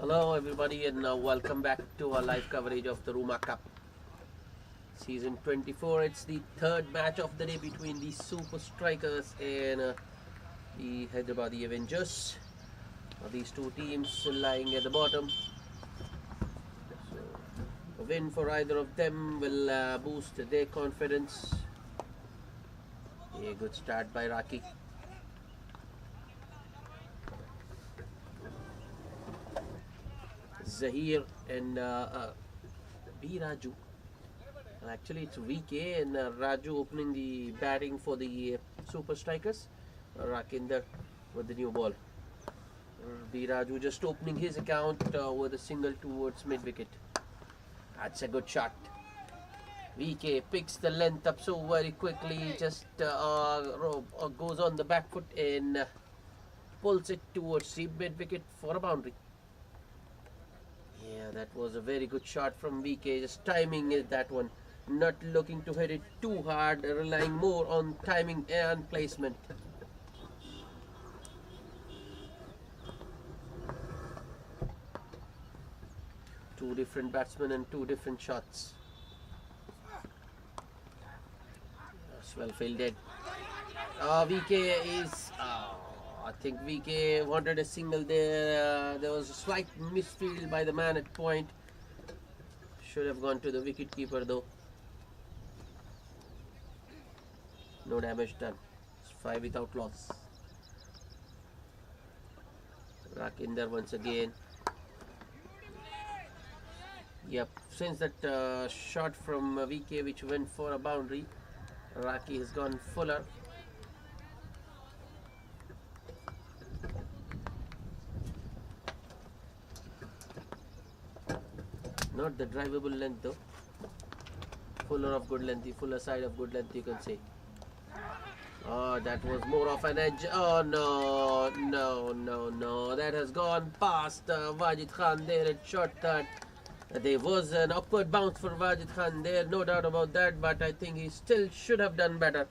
Hello everybody and welcome back to our live coverage of the Ruma Cup Season 24. It's the third match of the day between the Super Strikers and the Hyderabadi Avengers. These two teams lying at the bottom. So a win for either of them will boost their confidence. A good start by Raki. Zahir and B. Raju. Actually, it's VK and Raju opening the batting for the Super Strikers. Rakinder with the new ball. B. Raju just opening his account with a single towards mid wicket. That's a good shot. VK picks the length up so very quickly, just goes on the back foot and pulls it towards the mid wicket for a boundary. Yeah, that was a very good shot from VK, just timing it, that one. Not looking to hit it too hard, relying more on timing and placement. Two different batsmen and two different shots. That's well fielded. VK is... I think VK wanted a single there. There was a slight misfield by the man at point. Should have gone to the wicket keeper though. No damage done. It's 5 without loss. Rakinder once again. Yep, since that shot from VK which went for a boundary, Raki has gone fuller. Not the drivable length though. Fuller of good length, the fuller side of good length you can say. Oh, that was more of an edge. Oh no. That has gone past Wajid Khan there. It shot that. There was an awkward bounce for Wajid Khan there, no doubt about that, but I think he still should have done better.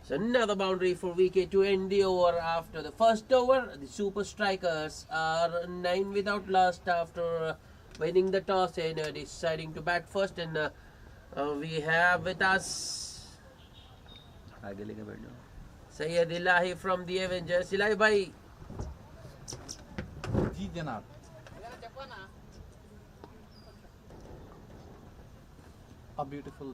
So another boundary for VK to end the over after the first over. The Super Strikers are 9 without last after winning the toss and deciding to bat first. And we have with us Sayyid Ilahi from the Avengers. Ilahi bhai. जी जनाब. A beautiful.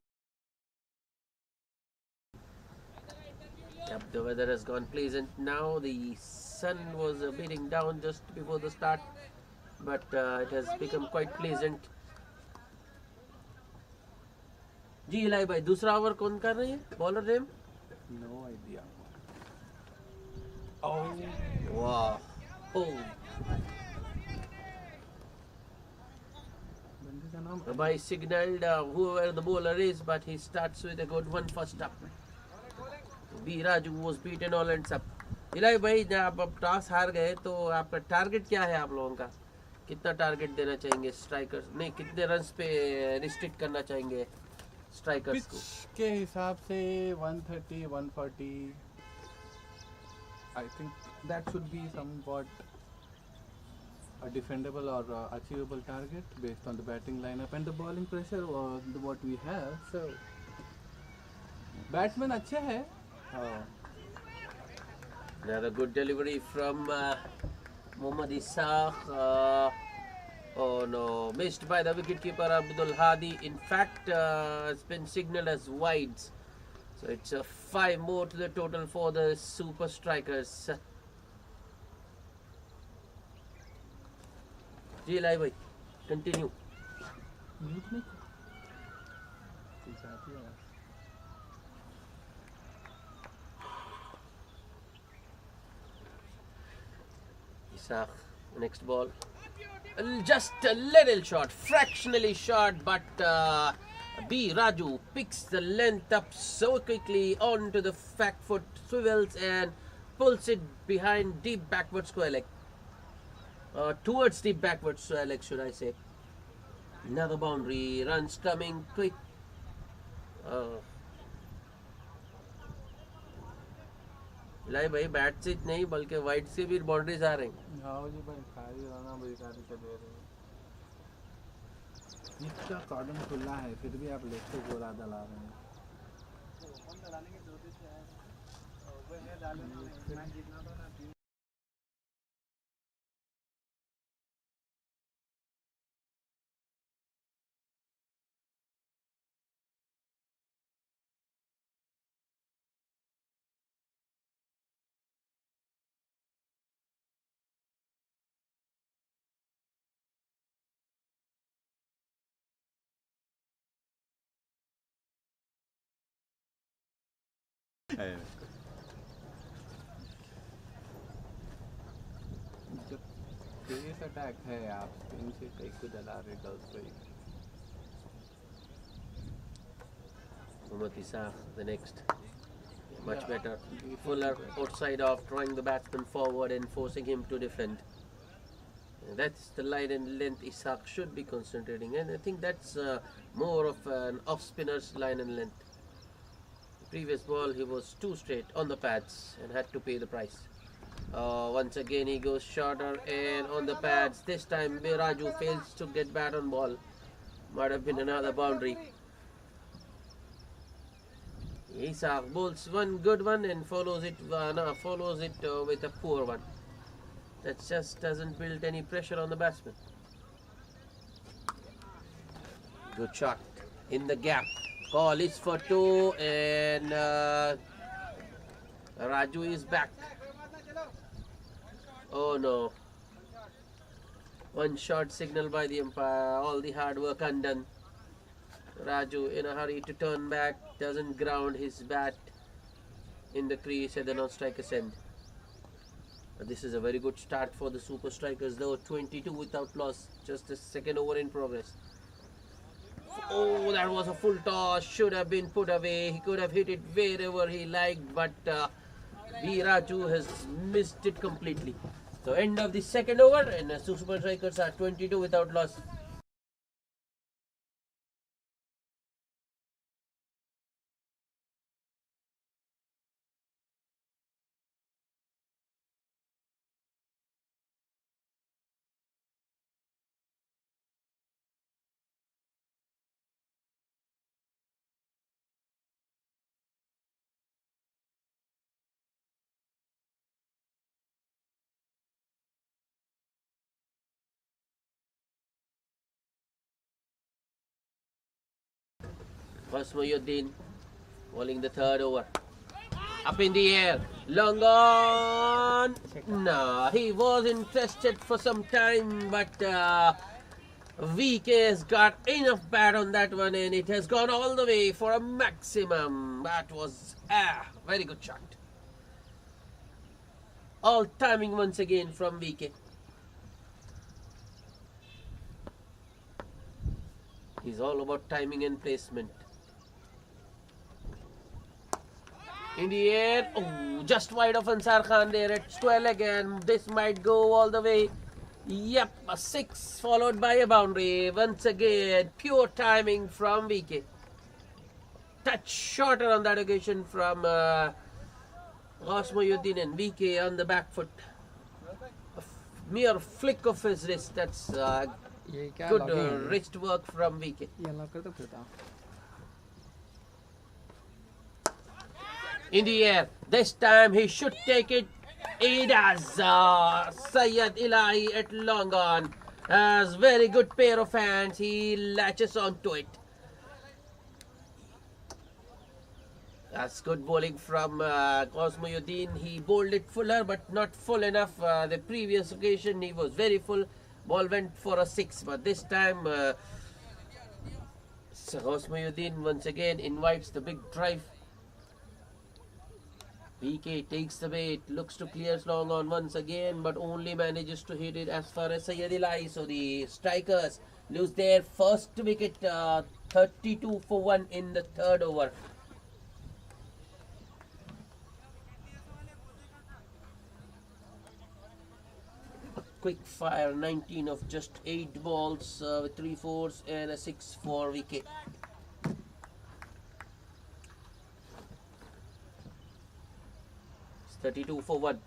Yep, the weather has gone pleasant now. The sun was beating down just before the start, but it has become quite pleasant. जी इलाई भाई दूसरा over कौन कर रही है bowler name? No idea. Oh, wow. Oh. Bhai signaled whoever the bowler is, but he starts with a good one first up. B. Raju was beaten all ends up. इलाई भाई जब आप टॉस हार गए तो आपका टारगेट क्या है आप लोगों का? कितना टारगेट देना चाहेंगे स्ट्राइकर्स? नहीं, कितने रन्स पे रिस्ट्रिक्ट करना चाहेंगे स्ट्राइकर्स को? पिच के हिसाब से 130, 140. I think that should be somewhat a defendable or achievable target based on the batting lineup and the bowling pressure what we have. So batsman अच्छे है. Another good delivery from Mohammad Ishaq. Oh no, missed by the wicketkeeper Abdul Hadi. In fact, it's been signaled as wides. So it's 5 more to the total for the Super Strikers. Ji Lai bhai, continue. Ishaq, next ball. Just a little short, fractionally short, but B. Raju picks the length up so quickly onto the back foot, swivels and pulls it behind deep backward square leg. Towards deep backward square leg, should I say. Another boundary, runs coming quick. लाई भाई bat से नहीं बल्कि wide से भी boundaries आ रही हैं। हाँ जी भाई, खाली रहना बेकारी से दे रहे हो। इतना कॉर्डन खुला है फिर भी आप लेग से गोला डला रहे हैं। जब तेज अटैक है आप स्पिन से कई को डला रहे गर्ल्स पे। Muhammad Isaac, the next. Much Yeah, better. defensive Fuller better. outside off, drawing the batsman forward and forcing him to defend. That's the line and length Isaac should be concentrating, and I think that's more of an off spinner's line and length. Previous ball he was too straight on the pads and had to pay the price. Once again he goes shorter and on the pads. This time Biraju fails to get bat on ball. Might have been another boundary. Isaac bowls one good one and follows it with a poor one. That just doesn't build any pressure on the batsman. Good shot in the gap. Call is for two and Raju is back. Oh no. One shot signal by the umpire. All the hard work undone. Raju in a hurry to turn back, doesn't ground his bat in the crease at the non-striker's end. This is a very good start for the Super Strikers though. 22 without loss, just the second over in progress. Oh, that was a full toss, should have been put away. He could have hit it wherever he liked, but Raju has missed it completely. So end of the second over and the Super Strikers are 22 without loss. Wasmoyuddin bowling the third over. Up in the air, long on. No, he was interested for some time, but VK has got enough bat on that one and it has gone all the way for a maximum. That was very good shot. All timing once again from VK. He's all about timing and placement. In the air, oh, just wide of Ansar Khan there at 12 again. This might go all the way. Yep, a 6 followed by a boundary. Once again, pure timing from VK. Touch shorter on that occasion from Osmoyuddin and VK on the back foot. A mere flick of his wrist. That's good wrist work from VK. In the air, this time he should take it. He does. Syed Ilahi at long on has very good pair of hands. He latches onto it. That's good bowling from Osmoyuddin. He bowled it fuller, but not full enough. The previous occasion he was very full. Ball went for a 6, but this time Osmoyuddin once again invites the big drive. VK takes the bait, looks to clear long on once again, but only manages to hit it as far as Syed Ilahi. So the strikers lose their first wicket, 32 for 1 in the third over. A quick fire 19 of just 8 balls with 3 fours and a 6 for VK. 32 for 1.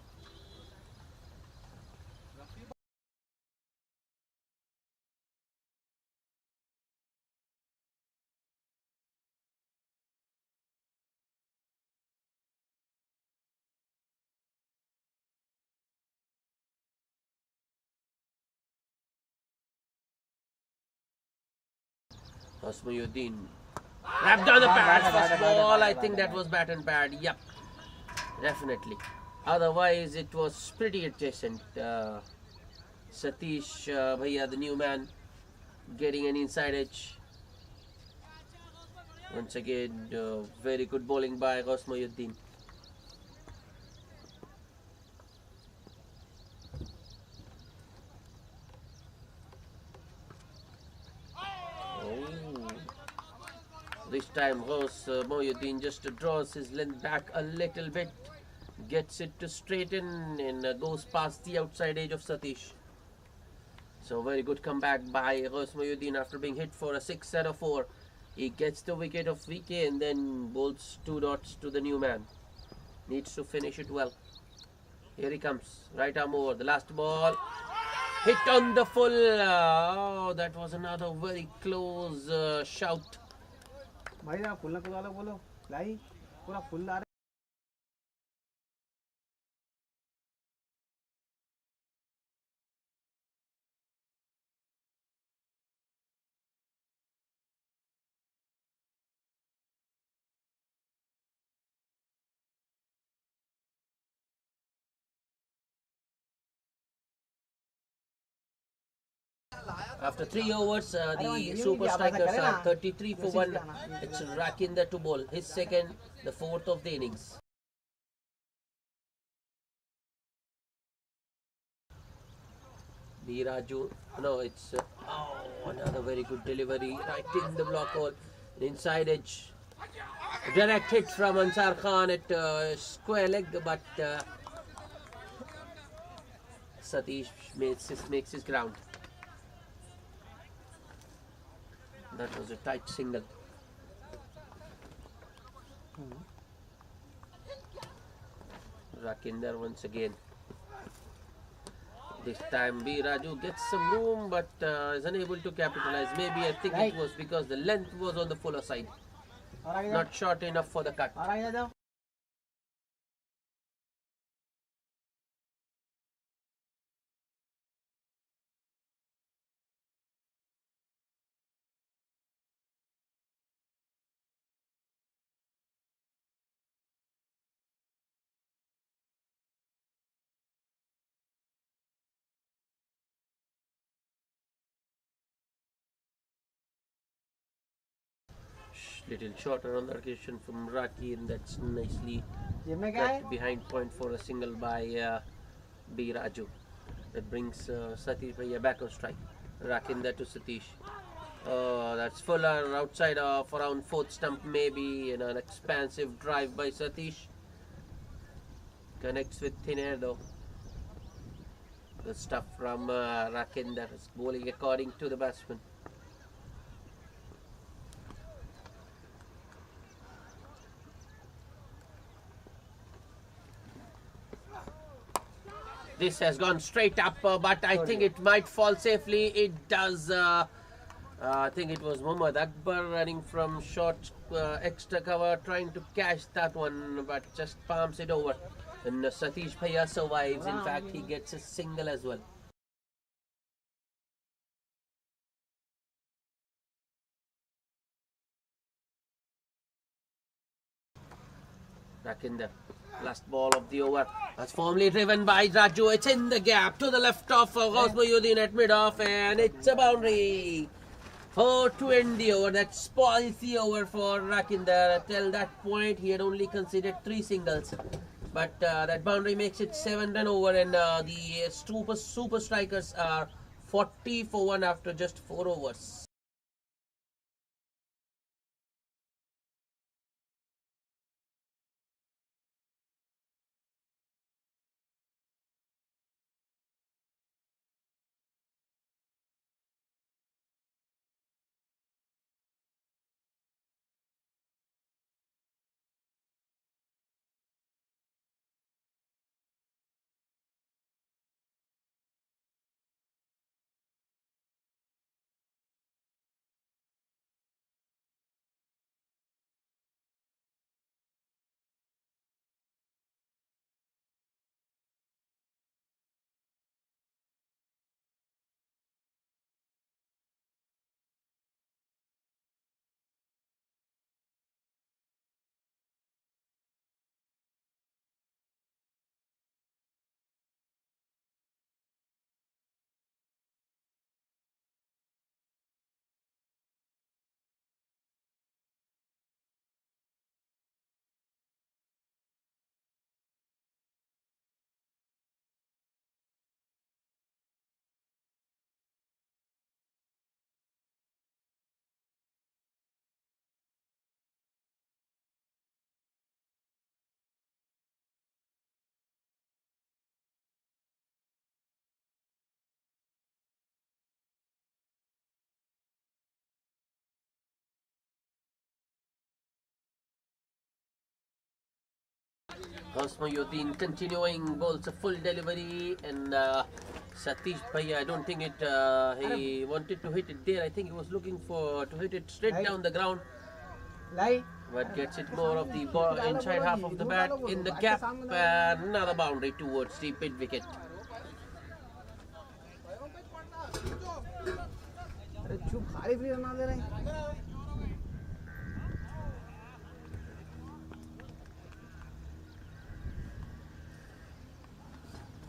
Osmayuddin wrapped on the pad. First ball, I think that was bat and pad. Yep, definitely. Otherwise, it was pretty adjacent. Satish Bhaiya, the new man, getting an inside edge. Once again, very good bowling by Osmayuddin. This time Mohyuddin just draws his length back a little bit, gets it to straighten and goes past the outside edge of Satish. So very good comeback by Mohyuddin after being hit for a 6 out of 4. He gets the wicket of VK and then bowls 2 dots to the new man. Needs to finish it well. Here he comes, right arm over, the last ball. Hit on the full. Oh, that was another very close shout. भाई ना full ना कुछ अलग बोलो लाई पूरा full आ रहा After 3 overs, the super strikers are 33 for 1. It's Rakinder to bowl. His second, the fourth of the innings. Biraju, no, it's another very good delivery right in the block hole. An inside edge. Direct hit from Ansar Khan at square leg, but Satish makes his ground. That was a tight single. Rakinder once again. This time Biraju gets some room but is unable to capitalize. Maybe I think it was because the length was on the fuller side. Not short enough for the cut. Little shorter on the occasion from Raki, and that's nicely behind point for a single by Biraju. That brings Satish Bhaiya back on strike. Rakinder to Satish. That's fuller outside of around 4th stump, maybe, and an expansive drive by Satish. Connects with thin air though. Good stuff from Rakinder. Is bowling according to the batsman. This has gone straight up, but I think it might fall safely. It does. I think it was Muhammad Akbar running from short extra cover, trying to catch that one, but just palms it over. And Satish Bhaiya survives. In fact, he gets a single as well. Rakinder. Last ball of the over. That's firmly driven by Raju. It's in the gap to the left of Osmayuddin at mid-off, and it's a boundary. 4 to end the over. That spoils the over for Rakinder. Till that point, he had only conceded 3 singles. But that boundary makes it 7-run over, and the super strikers are 40 for 1 after just 4 overs. Osmayuddin continuing, bowls a full delivery, and Satish Bhaiya, I don't think he wanted to hit it there. I think he was looking to hit it straight down the ground, lie but gets it more of the ball inside half of the bat in the gap, and another boundary towards the mid wicket. अरे चुप खाली free बना दे रहे हैं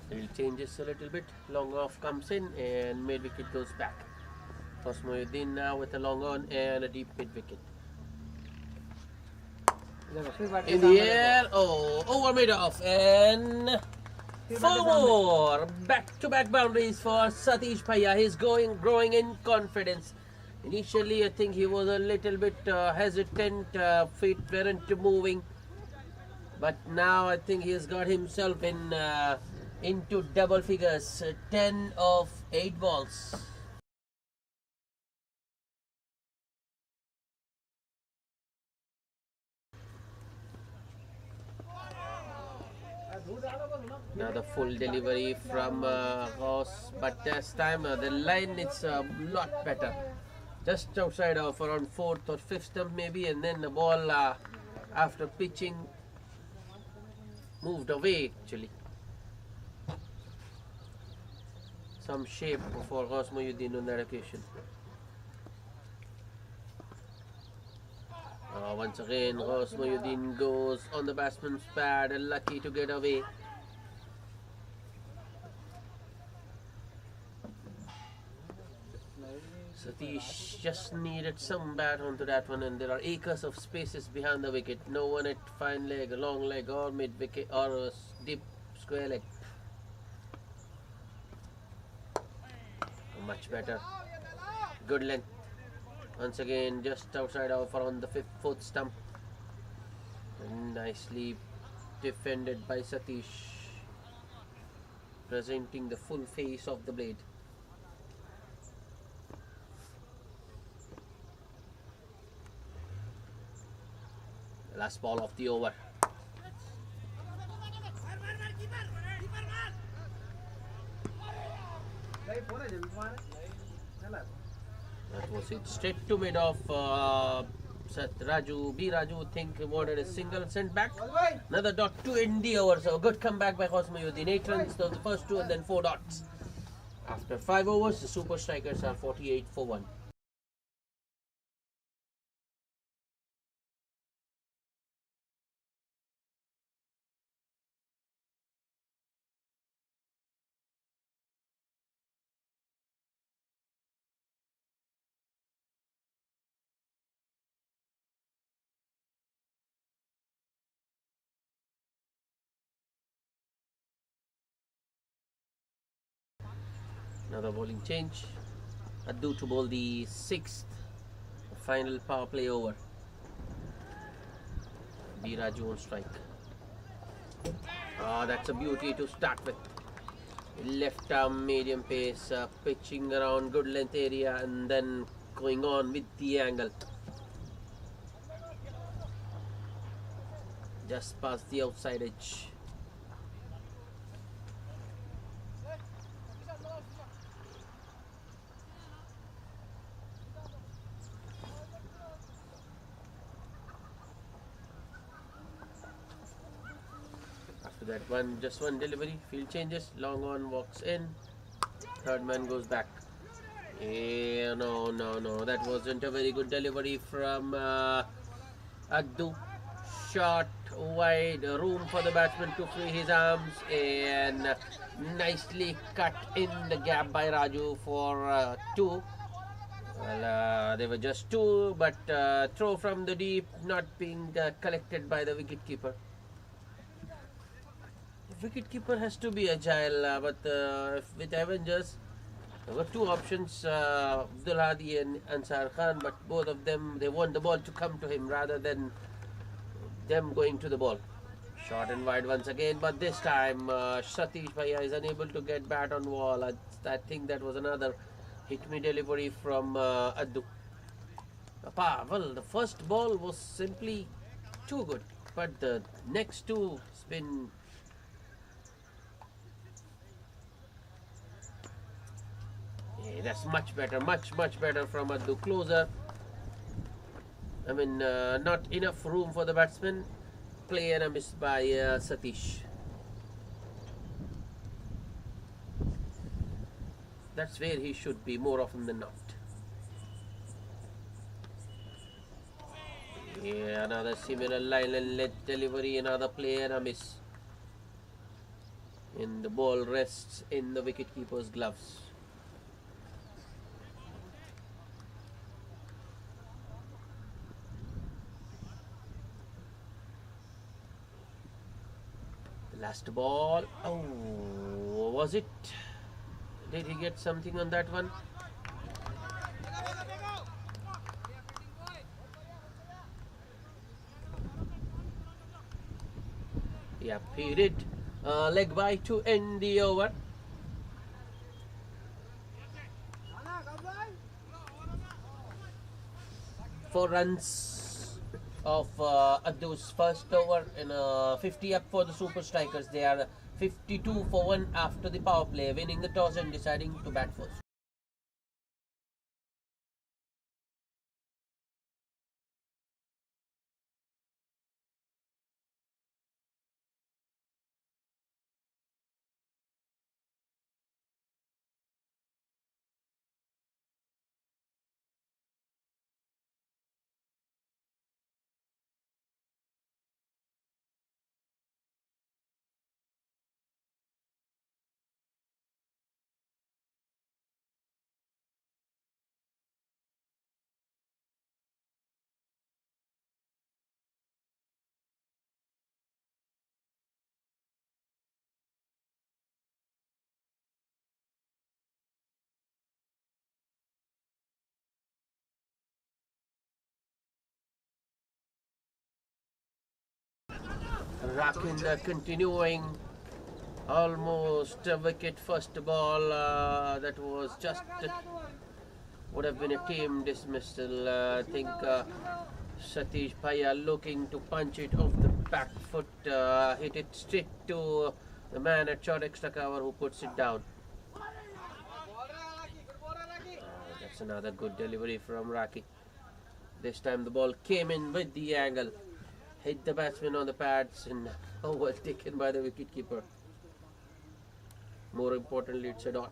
Field changes a little bit. Long off comes in and mid wicket goes back. Osmayuddin now with a long on and a deep mid wicket. In the air, over mid off and 4 more. Back-to-back boundaries for Satish Bhaiya. He's growing in confidence. Initially, I think he was a little bit hesitant, feet weren't moving. But now I think he has got himself into double figures, 10 of 8 balls. Another full delivery from Ross, but this time the line is a lot better. Just outside of around 4th or 5th stump maybe, and then the ball after pitching moved away actually. Some shape for Osmayuddin on that occasion. Once again, Osmayuddin goes on the batsman's pad and lucky to get away. Satish just needed some bat onto that one, and there are acres of spaces behind the wicket. No one at fine leg, long leg, or mid wicket, or a deep square leg. Much better. Good length. Once again, just outside of around the 4th stump. And nicely defended by Satish, presenting the full face of the blade. Last ball of the over. That was it straight to mid off. Raju think wanted a single, sent back. Another dot to end the over. So a good comeback by Osmayuddin. 8 runs, so the first 2 and then 4 dots. After 5 overs, the Super Strikers are 48 for 1. Another bowling change. Addu to bowl the 6th final power play over. Raju on strike. That's a beauty to start with. Left arm medium pace, pitching around good length area and then going on with the angle. Just past the outside edge. That just one delivery, field changes, long on, walks in, third man goes back. No, that wasn't a very good delivery from Addu. Shot wide, room for the batsman to free his arms, and nicely cut in the gap by Raju for 2. Well, they were just 2, but throw from the deep, not being collected by the wicketkeeper. Wicketkeeper has to be agile, but with Avengers, there were 2 options, Abdul Hadi and Ansar Khan, but both of them, they want the ball to come to him rather than them going to the ball. Short and wide once again, but this time Satish Bhaiya is unable to get bat on wall. I think that was another hit-me delivery from Addu. Well, the first ball was simply too good. but the next two spin. Yeah, that's much better, much better from Addu. Closer. I mean, not enough room for the batsman. Play and a miss by Satish. That's where he should be more often than not. Yeah, another similar line and let delivery, another play and a miss. And the ball rests in the wicketkeeper's gloves. The last ball. Oh, was it? Did he get something on that one? Yeah, he did. Leg by to end the over. 4 runs of Addu's first over and 50 up for the Super Strikers. They are 52 for 1 after the power play, winning the toss and deciding to bat first. Rakinder continuing almost a wicket first ball. That was just would have been a team dismissal. I think Satish Bhaiya looking to punch it off the back foot, hit it straight to the man at short extra cover who puts it down. That's another good delivery from Raki. This time the ball came in with the angle, hit the batsman on the pads and overtaken by the wicketkeeper. More importantly, it's a dot.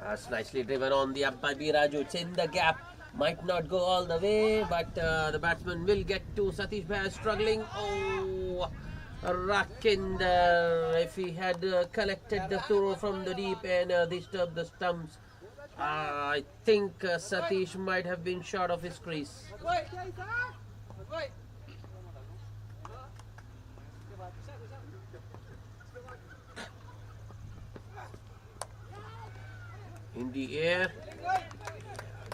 That's nicely driven on the up by Biraju. It's in the gap. Might not go all the way, but the batsman will get to Satish Bhaiya struggling. Oh, Rakinder. If he had collected the throw from the deep and disturbed the stumps, I think Satish might have been short of his crease. In the air,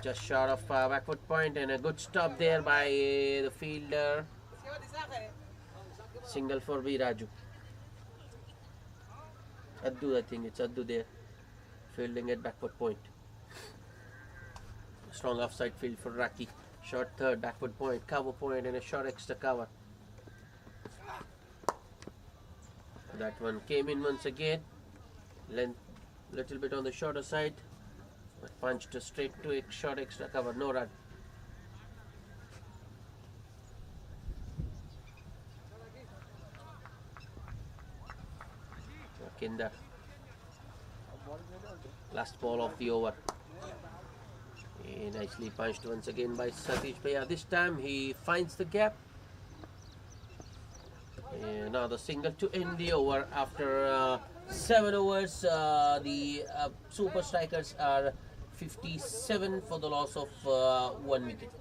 just short of backward point, and a good stop there by the fielder. Single for Viraju. Addu, I think it's Addu there, fielding at backward point. Strong offside field for Raki. Short third, backward point, cover point, and a short extra cover. That one came in once again. Length little bit on the shorter side, but punched straight to a short extra cover. No run. Rakinder. Last ball of the over. Nicely punched once again by Satish Bhaiya. This time he finds the gap. Now the single to end the over after 7 overs. The Super Strikers are 57 for the loss of 1 wicket.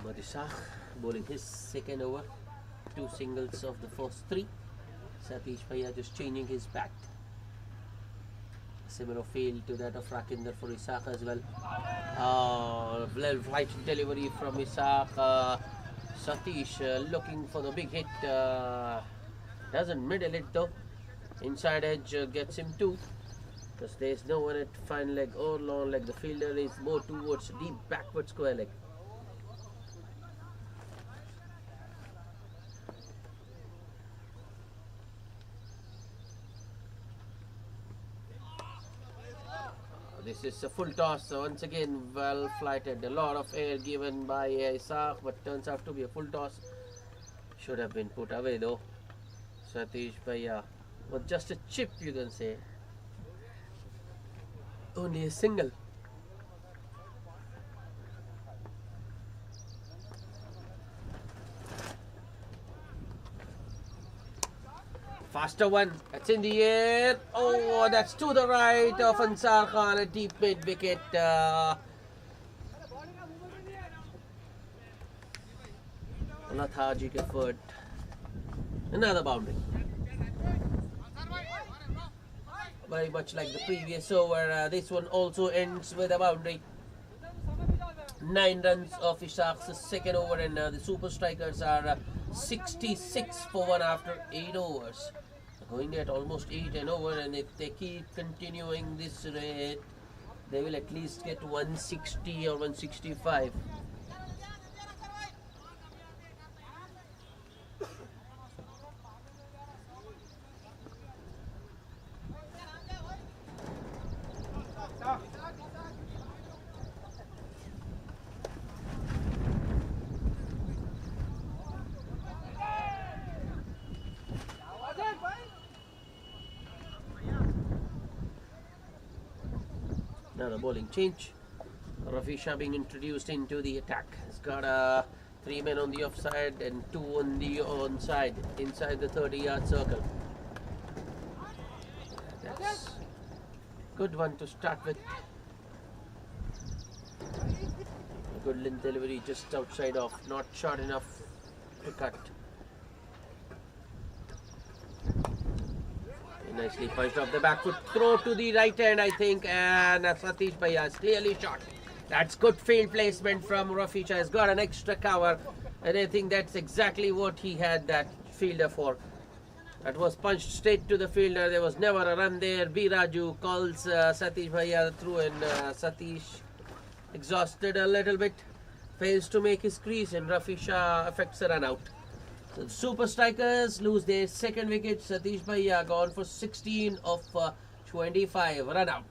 Madisah bowling his second over. 2 singles of the first 3. Satish Bhaiya just changing his bat. Similar feel to that of Rakinder for Ishaq as well. Well flight delivery from Ishaq. Satish looking for the big hit. Doesn't middle it though. Inside edge gets him 2. Because there's no one at fine leg or long leg. The fielder is more towards deep backward square leg. This is a full toss, so once again well flighted. A lot of air given by Ishaq, but turns out to be a full toss. Should have been put away though. Satish Bhaiya was just a chip, you can say. Only a single. Faster one, that's in the air. Oh, that's to the right of Ansar Khan, a deep mid wicket. Lethargic effort. Another boundary. Very much like the previous over, this one also ends with a boundary. 9 runs of Ishaq's second over, and the Super Strikers are 66 for 1 after 8 overs. Going at almost 8 and over, and if they keep continuing this rate, they will at least get 160 or 165. Now the bowling change. Rafi Shah being introduced into the attack. He's got 3 men on the offside and 2 on the onside, inside the 30-yard circle. That's a good one to start with. A good length delivery just outside off, not short enough to cut. Nicely punched off the back foot, throw to the right hand, I think, and Satish Bhaiya is clearly shot. That's good field placement from Rafi Shah. Has got an extra cover, and I think that's exactly what he had that fielder for. That was punched straight to the fielder. There was never a run there. B. Raju calls Satish Bhaiya through, and Satish, exhausted a little bit, fails to make his crease, and Rafi Shah affects a run out. So the Super Strikers lose their second wicket. Satish Bhaiya gone for 16 of 25, run out.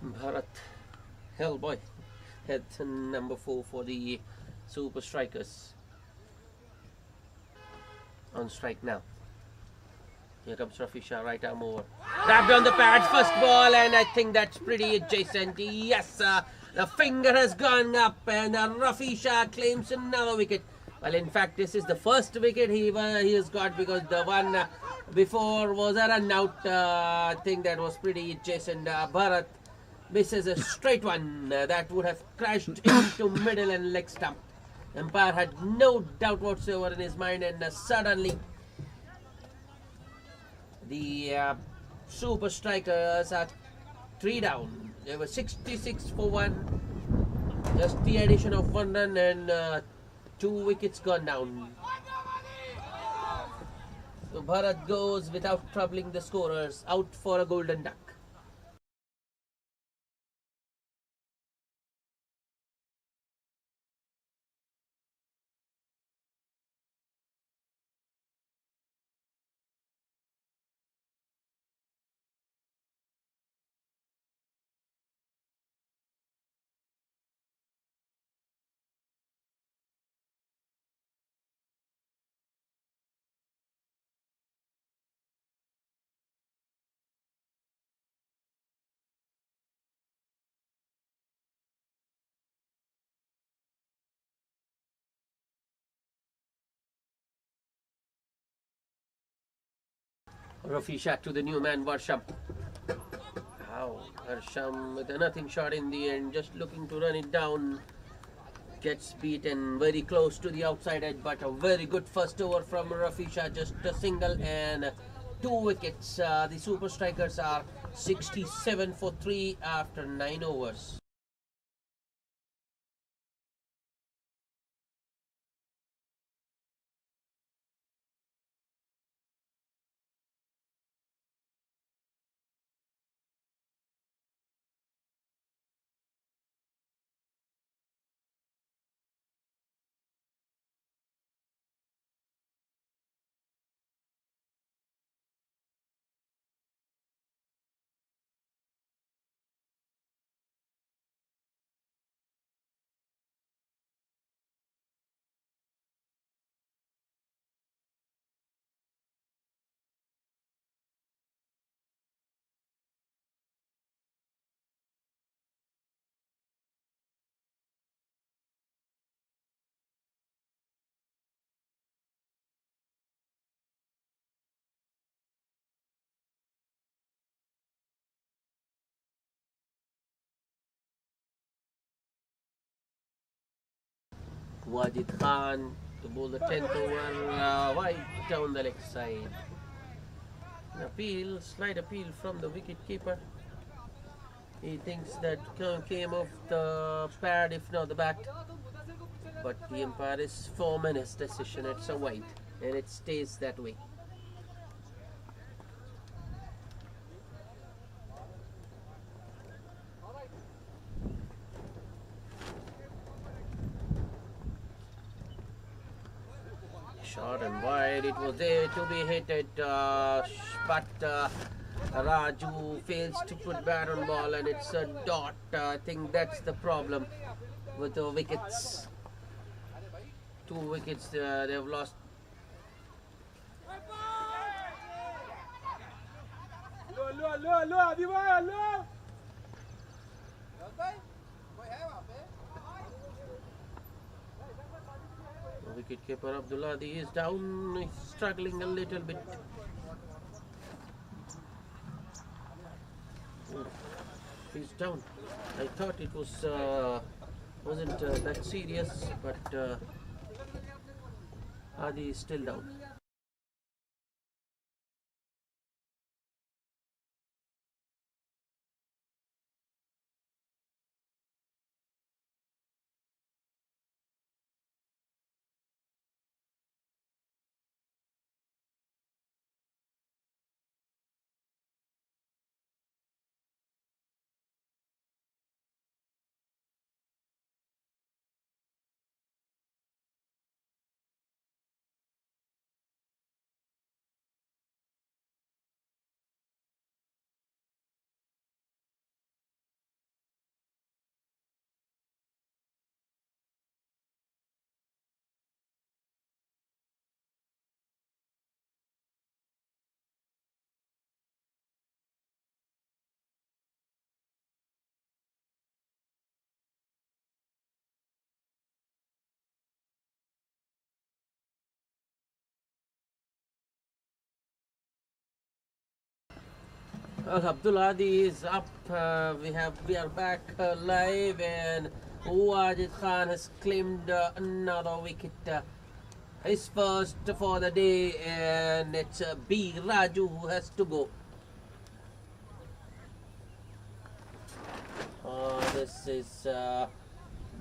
Bharat Hellboy at number 4 for the Super Strikers. On strike now. Here comes Rafi Shah, right arm over. Grabbed on the pads, first ball, and I think that's pretty adjacent. Yes, The finger has gone up and Rafi Shah claims another wicket. Well, in fact, this is the first wicket he has got, because the one before was a run out. I think that was pretty Jason Bharat misses a straight one that would have crashed into middle and leg stump. Umpire had no doubt whatsoever in his mind, and suddenly the super strikers are 3 down. They were 66 for 1. Just the addition of 1 run and 2 wickets gone down. So Bharat goes without troubling the scorers, out for a golden duck. Rafi Shah to the new man Varsham. Wow, Varsham with a nothing shot in the end, just looking to run it down. Gets beaten very close to the outside edge, but a very good first over from Rafi Shah, just a single and 2 wickets. The super strikers are 67 for 3 after 9 overs. Wajid Khan to bowl the 10th over wide down the leg side. An slight appeal from the wicket keeper. He thinks that came off the pad, if not the bat. But the umpire is firm in his decision. It's a wide, and it stays that way. Short and wide, it was there to be hit it, but Raju fails to put bat on ball, and it's a dot. I think that's the problem with the wickets. 2 wickets they've lost. Wicketkeeper Abduladi is down, he's struggling a little bit. He's down. I thought it was wasn't that serious, but Adi is still down. Well, Abdul Hadi is up. We are back live, and Wajid Khan has claimed another wicket. His first for the day, and it's B Raju who has to go. This is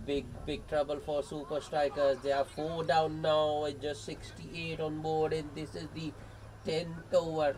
big trouble for super strikers. They are 4 down now with just 68 on board, and this is the 10th over.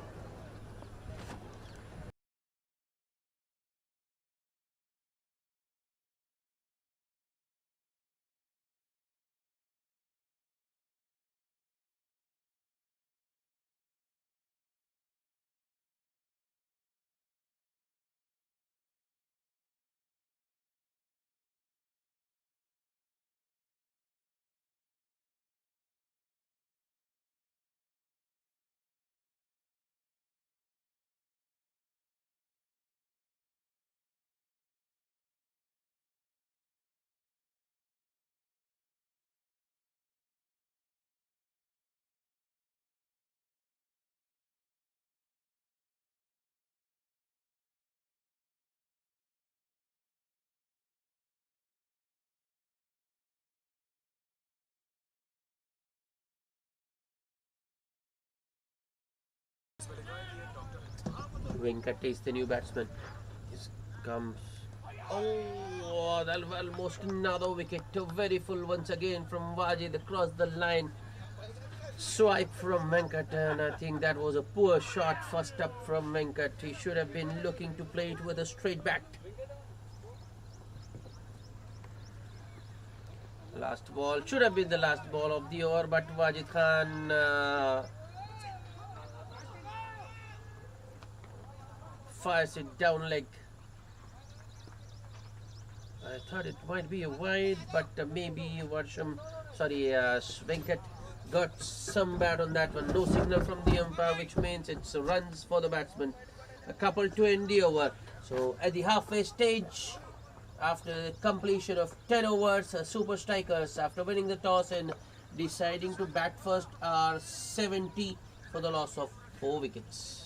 Venkat is the new batsman. This comes. Oh, that was almost another wicket. Very full once again from Wajid across the line. Swipe from Venkat, and I think that was a poor shot first up from Venkat. He should have been looking to play it with a straight bat. Last ball should have been the last ball of the over, but Wajid Khan fires it down leg. I thought it might be a wide, but maybe Venkat got some bat on that one. No signal from the umpire, which means it's runs for the batsman. A couple to end the over. So at the halfway stage, after completion of 10 overs, super strikers, after winning the toss and deciding to bat first, are 70 for the loss of 4 wickets.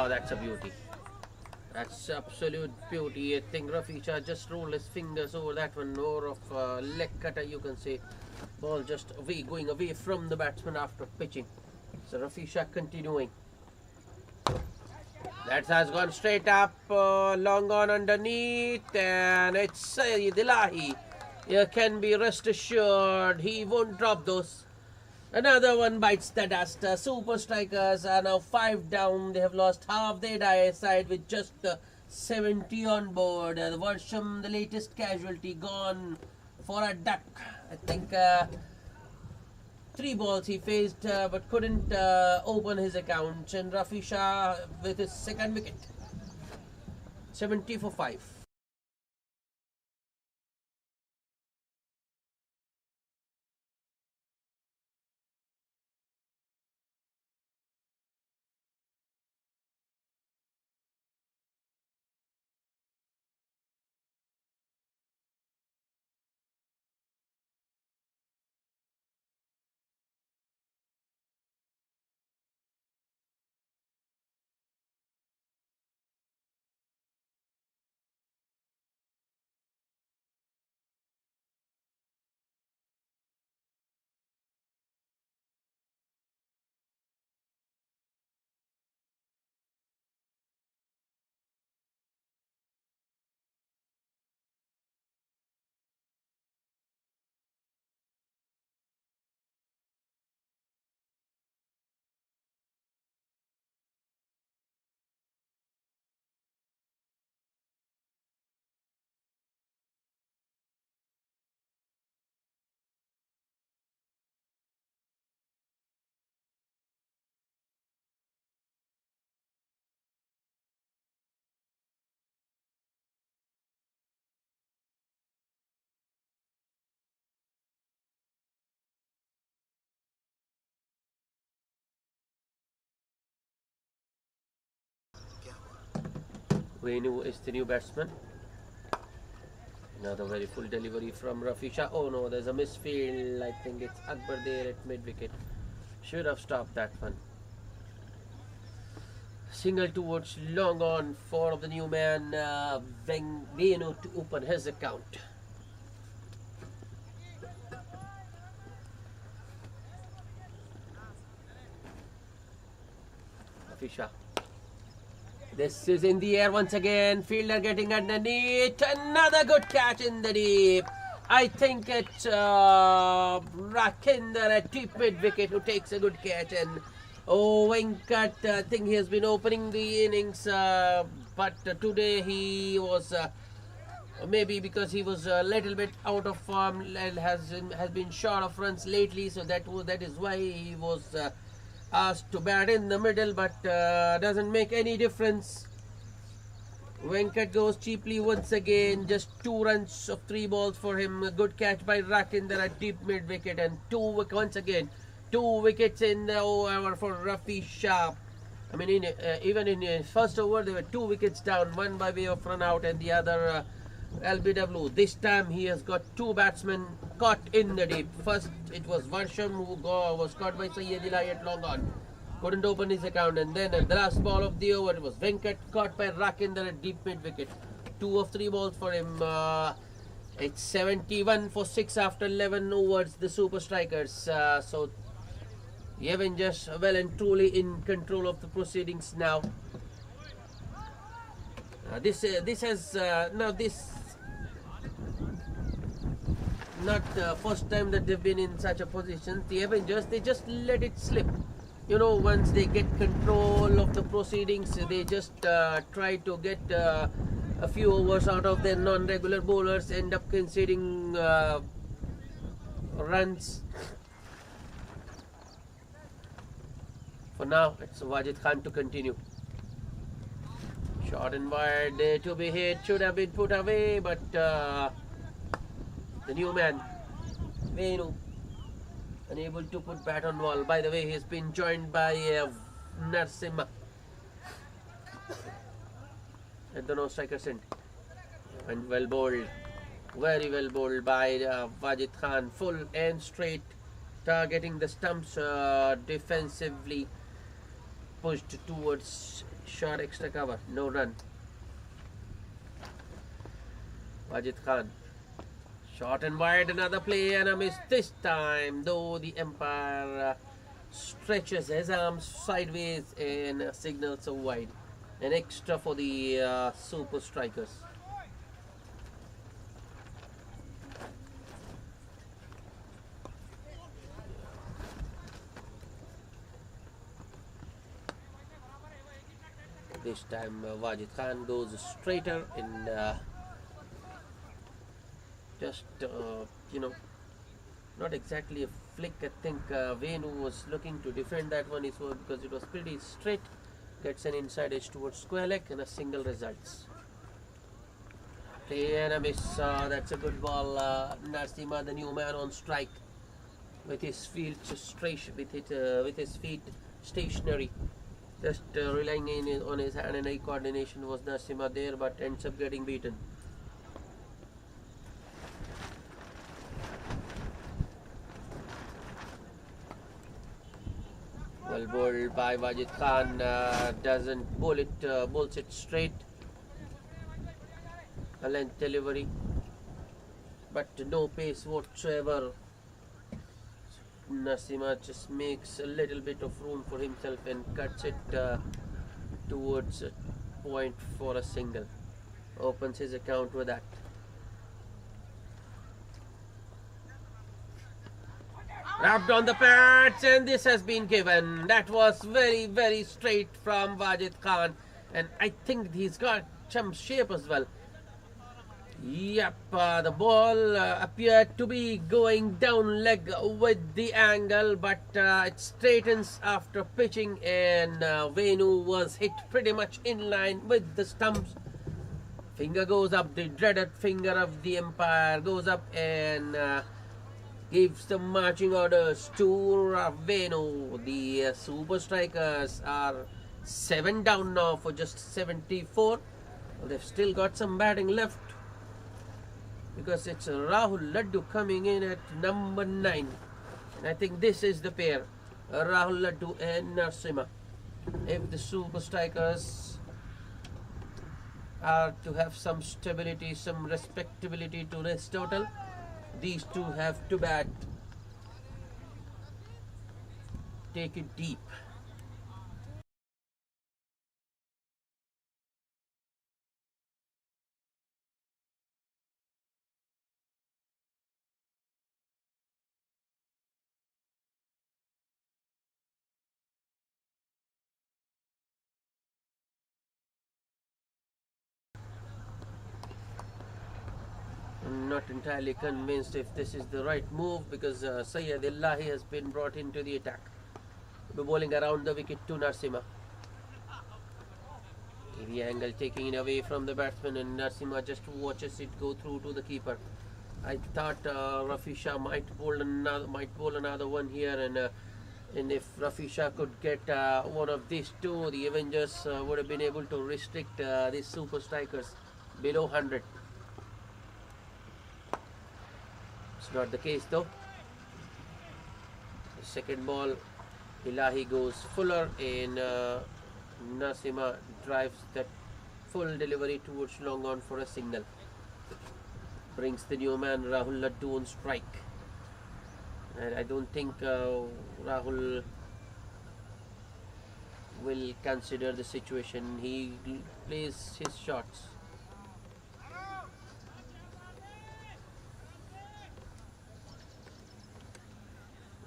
Oh, that's a beauty. That's absolute beauty. I think Rafi Shah just rolled his fingers over that one. More of a leg cutter, you can say. Ball just away, going away from the batsman after pitching. So Rafi Shah continuing. That has gone straight up, long on underneath, and it's Sayyid Ilahi. You can be rest assured he won't drop those. Another one bites the dust. Super Strikers are now 5 down. They have lost half their side with just 70 on board. The Varsham, the latest casualty, gone for a duck. I think 3 balls he faced but couldn't open his account. And Rafi Shah with his second wicket. 70 for 5. Venu is the new batsman. Another very full delivery from Rafi Shah. Oh no, there's a misfield. I think it's Akbar there at mid wicket. Should have stopped that one. Single towards long on for the new man Venu to open his account. Rafi Shah. This is in the air once again. Fielder getting underneath. Another good catch in the deep. I think it's Rakinder at deep mid wicket who takes a good catch. And Venkat, I think he has been opening the innings, but today he was maybe because he was a little bit out of form and has been short of runs lately. So that is why he was asked to bat in the middle, but doesn't make any difference. Venkat goes cheaply once again. Just 2 runs of 3 balls for him. A good catch by Rakinder at deep mid wicket, and once again 2 wickets in the over for Rafi Shah. I mean, even in his first over there were 2 wickets down, one by way of run out and the other LBW. This time he has got 2 batsmen caught in the deep. First it was Varsham who was caught by Sayyid Ilahi at long on. Couldn't open his account, and then at the last ball of the over it was Venkat caught by Rakinder at deep mid wicket. 2 of 3 balls for him. It's 71 for 6 after 11 overs, the Super Strikers. So the Avengers well and truly in control of the proceedings now. This not the first time that they've been in such a position. The Avengers, they just let it slip. You know, once they get control of the proceedings, they just try to get a few overs out of their non-regular bowlers, end up conceding runs. For now, it's Wajid Khan to continue. Short and wide there to be hit, should have been put away, but the new man, Venu, unable to put bat on wall. By the way, he's been joined by Narsimha at the no-striker end. And well bowled, very well bowled by Wajid Khan, full and straight, targeting the stumps defensively. pushed towards short extra cover. No run. Wajid Khan. Short and wide, another play and a miss this time, though the umpire stretches his arms sideways and signals a wide. An extra for the Super Strikers. This time Wajid Khan goes straighter and just not exactly a flick. I think Venu was looking to defend that one as well because it was pretty straight. Gets an inside edge towards square leg and a single results. Play and a miss. That's a good ball. Narsima, the new man on strike, with his feet with his feet stationary. Just relying on his hand and eye coordination was Narsima there, but ends up getting beaten. Well bowled by Wajid Khan, doesn't bowl it, bowls it straight. A length delivery, but no pace whatsoever. Narsima just makes a little bit of room for himself and cuts it towards a point for a single. Opens his account with that. Wrapped on the pads, and this has been given. That was very, very straight from Wajid Khan, and I think he's got some shape as well. Yep, the ball appeared to be going down leg with the angle, but it straightens after pitching, and Venu was hit pretty much in line with the stumps. Finger goes up, the dreaded finger of the umpire goes up and gives the marching orders to Venu. The Super Strikers are 7 down now for just 74. They've still got some batting left, because it's Rahul Laddu coming in at number 9. And I think this is the pair, Rahul Laddu and Narsima. If the Super Strikers are to have some stability, some respectability to this total, these two have to bat. Take it deep. I'm not entirely convinced if this is the right move, because Syed Illahi has been brought into the attack. We're bowling around the wicket to Narsima. TV angle taking it away from the batsman, and Narsima just watches it go through to the keeper. I thought Rafi Shah might bowl another one here, and if Rafi Shah could get one of these two, the Avengers would have been able to restrict these Super Strikers below 100. It's not the case though. The second ball, Ilahi goes fuller, and Narsima drives that full delivery towards long on for a single. Brings the new man Rahul Laddu on strike. And I don't think Rahul will consider the situation. He plays his shots.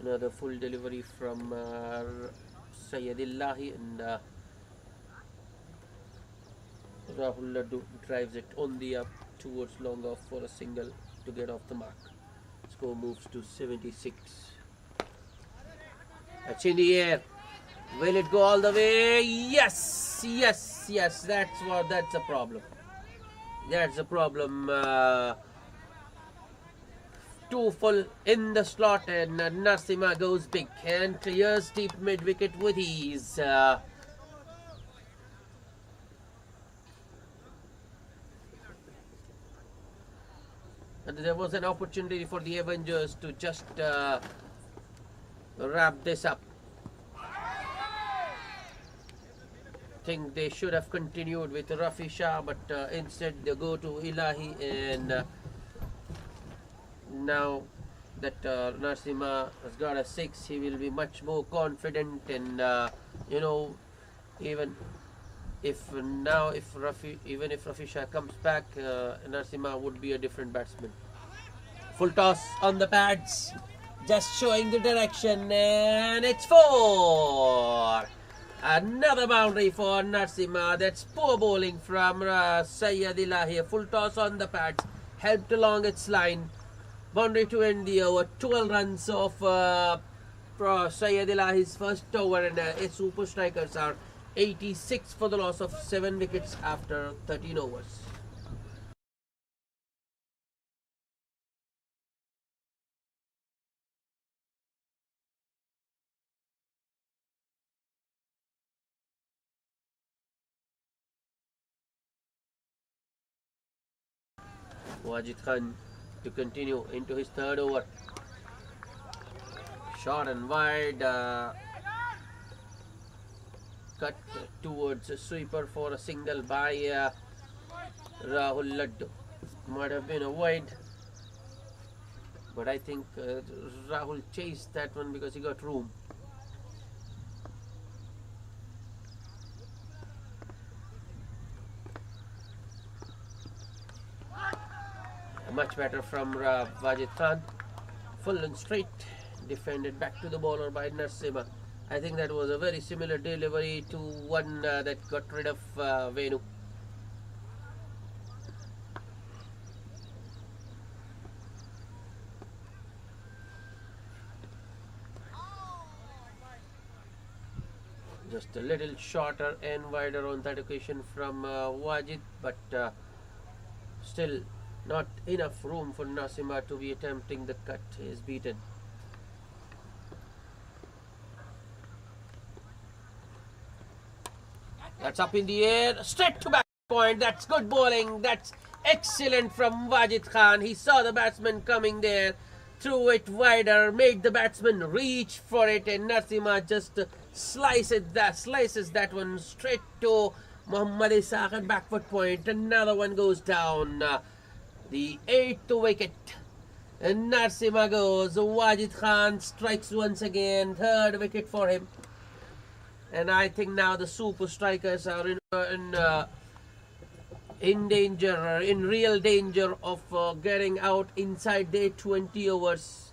Another full delivery from Syed Illahi, and Rahul Laddu drives it on the up towards long off for a single to get off the mark. Score moves to 76. That's in the air. Will it go all the way? Yes, yes, yes. That's a problem. That's a problem. Too full in the slot, and Narsima goes big and clears deep mid wicket with ease. And there was an opportunity for the Avengers to just wrap this up. think they should have continued with Rafi Shah, but instead they go to Ilahi, and now that Narsima has got a 6, he will be much more confident, and even if Rafi Shah comes back, Narsima would be a different batsman. Full toss on the pads, just showing the direction, and it's 4. Another boundary for Narsima. That's poor bowling from Sayyid Ilahi. Full toss on the pads, helped along its line. Boundary to end the over. 12 runs of Sayyid Ilahi's first over, and Super Strikers are 86 for the loss of 7 wickets after 13 overs. Wajid Khan to continue into his third over. Short and wide, cut towards a sweeper for a single by Rahul Laddu. Might have been a wide, but I think Rahul chased that one because he got room. Much better from Wajid Khan. Full and straight, defended back to the bowler by Narsima. I think that was a very similar delivery to one that got rid of Venu. Just a little shorter and wider on that occasion from Wajid, but still not enough room for Narsima to be attempting the cut. He is beaten. That's up in the air, straight to back point. That's good bowling. That's excellent from Wajid Khan. He saw the batsman coming there, threw it wider, made the batsman reach for it, and Narsima just slices that one straight to Muhammad Ishaq at back foot point. Another one goes down. The 8th wicket. And Narsima goes. Wajid Khan strikes once again. 3rd wicket for him. And I think now the Super Strikers are in danger, in real danger of getting out inside their 20 overs.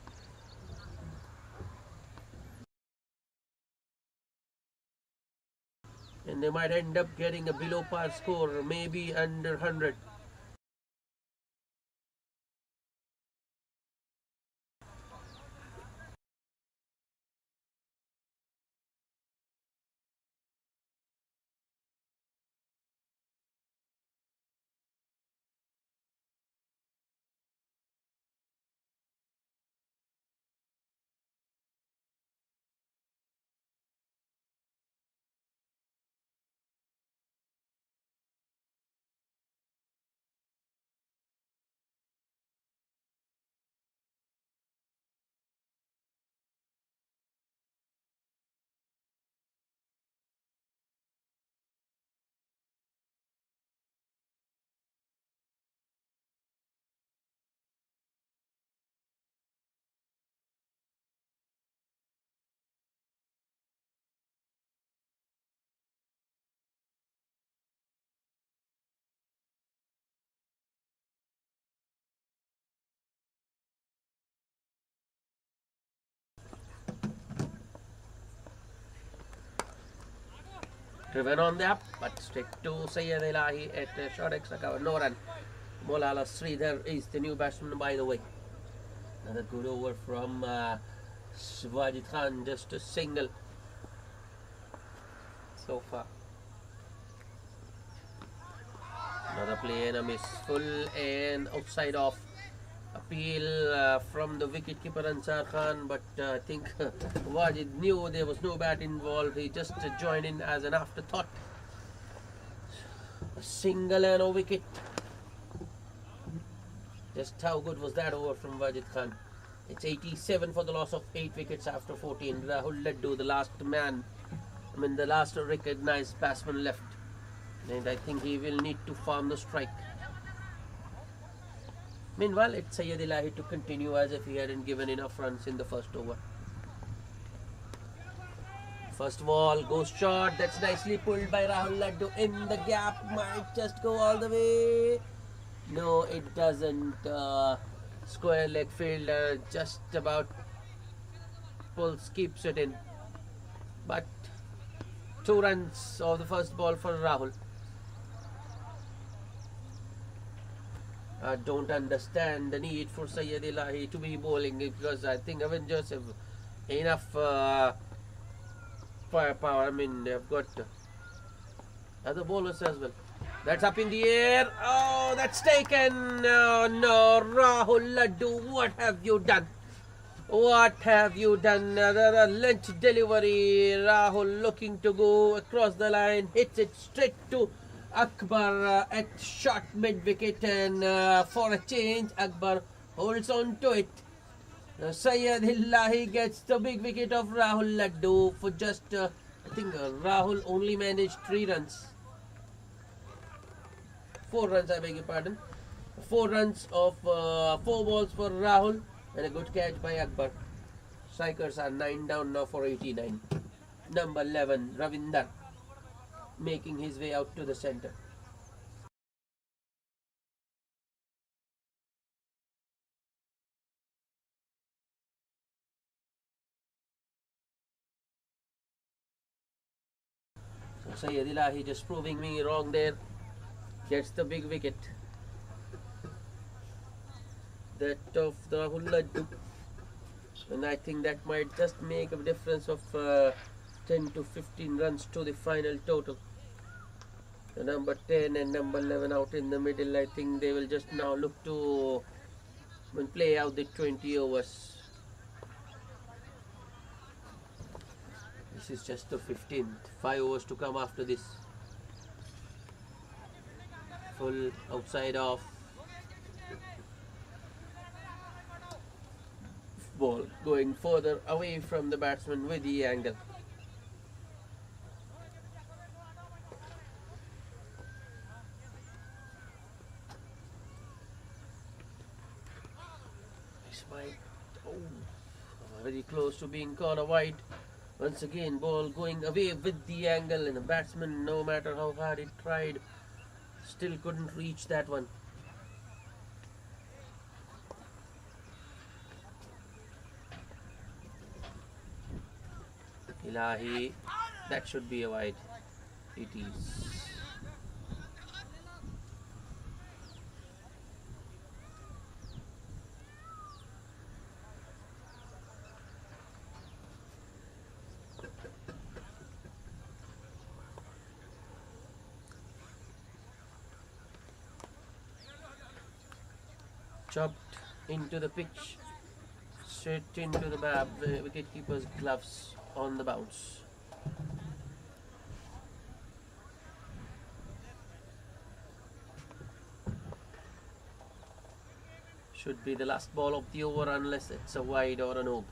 And they might end up getting a below par score, maybe under 100. Driven on the up, but straight to Sayyid Ilahi at short extra cover. No run. Molala Sridhar is the new batsman, by the way. Another good over from Wajid Khan, just a single so far. Another play and a miss. Full and outside off. Appeal from the wicketkeeper Ansar Khan, but I think Wajid knew there was no bat involved. He just joined in as an afterthought. A single and a wicket. Just how good was that over from Wajid Khan? It's 87 for the loss of 8 wickets after 14. Rahul Laddu, the last man, I mean, the last recognized batsman left, and I think he will need to farm the strike. Meanwhile, it's Syed Ilahi to continue as if he hadn't given enough runs in the first over. First ball goes short. That's nicely pulled by Rahul Laddu in the gap. Might just go all the way. No, it doesn't. Square leg fielder just about keeps it in. But 2 runs of the first ball for Rahul. I don't understand the need for Syed Ilahi to be bowling, because I think Avengers have enough firepower. I mean, they've got other bowlers as well. That's up in the air. Oh, that's taken. Oh, no, Rahul Laddu, what have you done? What have you done? Another length delivery. Rahul looking to go across the line. Hits it straight to Akbar at short mid-wicket, and for a change, Akbar holds on to it. Syed Ilahi gets the big wicket of Rahul Laddu for just, I think Rahul only managed 3 runs. 4 runs, I beg your pardon. 4 runs of 4 balls for Rahul, and a good catch by Akbar. Strikers are 9 down now for 89. Number 11, Ravinder, making his way out to the centre. So Syed Ilahi just proving me wrong there. Gets the big wicket. That of the Rahul Laddu. And I think that might just make a difference of 10 to 15 runs to the final total. The number 10 and number 11 out in the middle. I think they will just now look to play out the 20 overs. This is just the 15th. 5 overs to come after this. Full outside off. Ball going further away from the batsman with the angle. This might, very close to being corner wide. Once again, ball going away with the angle, and the batsman, no matter how hard it tried, still couldn't reach that one. Ilahi, that should be a wide. It is. Chopped into the pitch, straight into the wicketkeeper's gloves on the bounce. Should be the last ball of the over unless it's a wide or a no.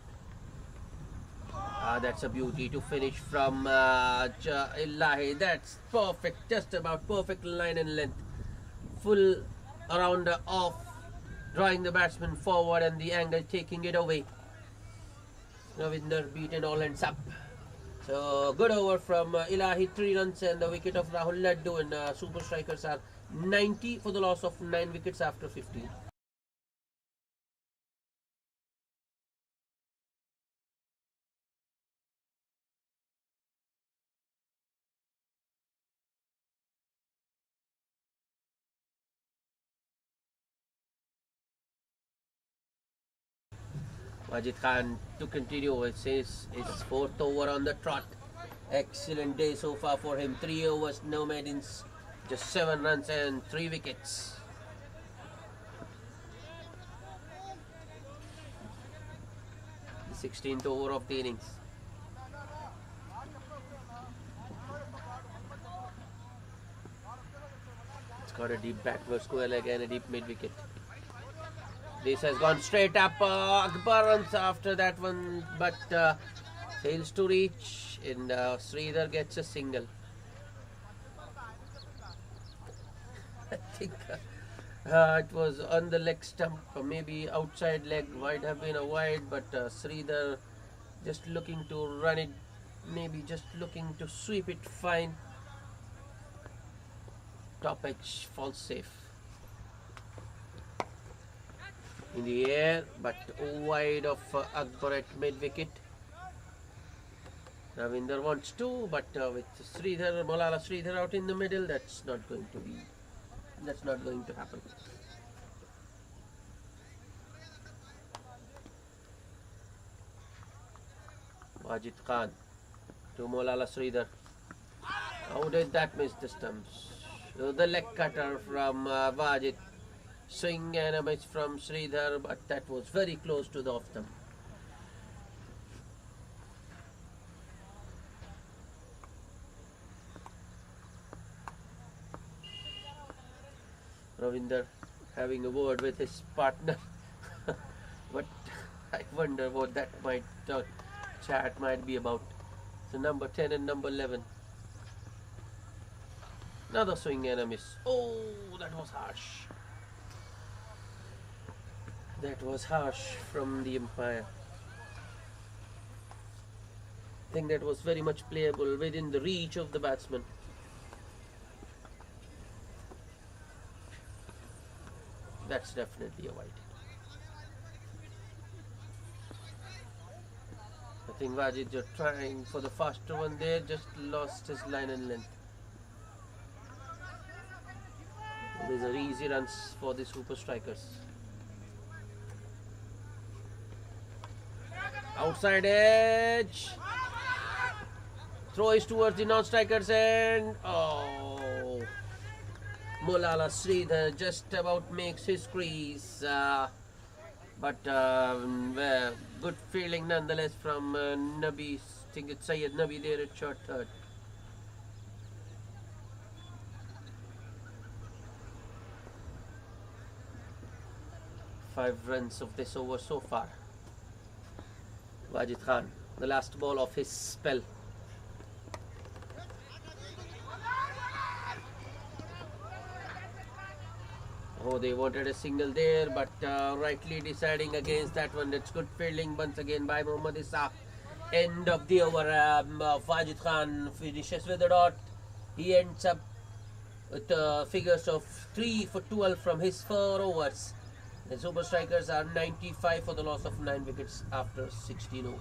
That's a beauty to finish from Ilahi. That's perfect, just about perfect line and length. Full around off, drawing the batsman forward and the angle taking it away. Ravinder beaten all ends up. So good over from Ilahi, 3 runs and the wicket of Rahul Laddu, and super strikers are 90 for the loss of 9 wickets after 15. Majid Khan to continue. It's his 4th over on the trot. Excellent day so far for him. 3 overs, no maidens, just 7 runs and 3 wickets. The 16th over of the innings. It's got a deep backward square leg and a deep mid wicket. This has gone straight up. Akbar runs after that one, but Fails to reach, and Sridhar gets a single. I think it was on the leg stump, or maybe outside leg, might have been a wide, but Sridhar just looking to run it, maybe just looking to sweep it fine. Top edge falls safe. In the air, but wide of Akbar at mid wicket. Ravinder wants to, but with Sridhar, Malala Sridhar out in the middle, that's not going to happen. Wajid Khan to Malala Sridhar. How did that miss the stumps? So the leg cutter from Wajid. Swing and a miss from Sridhar, but that was very close to the off stump. Ravinder having a word with his partner. But I wonder what that chat might be about. So number 10 and number 11. Another swing and a miss. Oh, that was harsh. That was harsh from the umpire. I think that was very much playable within the reach of the batsman. That's definitely a wide. I think Wajid just trying for the faster one there, just lost his line and length. These are easy runs for the super strikers. Outside edge. Throw is towards the non-strikers and Malala Sridhar just about makes his crease. But good fielding nonetheless from Nabi. I think it's Syed Nabi there at short third. Five runs of this over so far. Wajid Khan, the last ball of his spell. Oh, they wanted a single there, but rightly deciding against that one. That's good fielding once again by Mohammad Ishaq. End of the over. Wajid Khan finishes with a dot. He ends up with figures of 3 for 12 from his 4 overs. The Super Strikers are 95 for the loss of 9 wickets after 16 overs.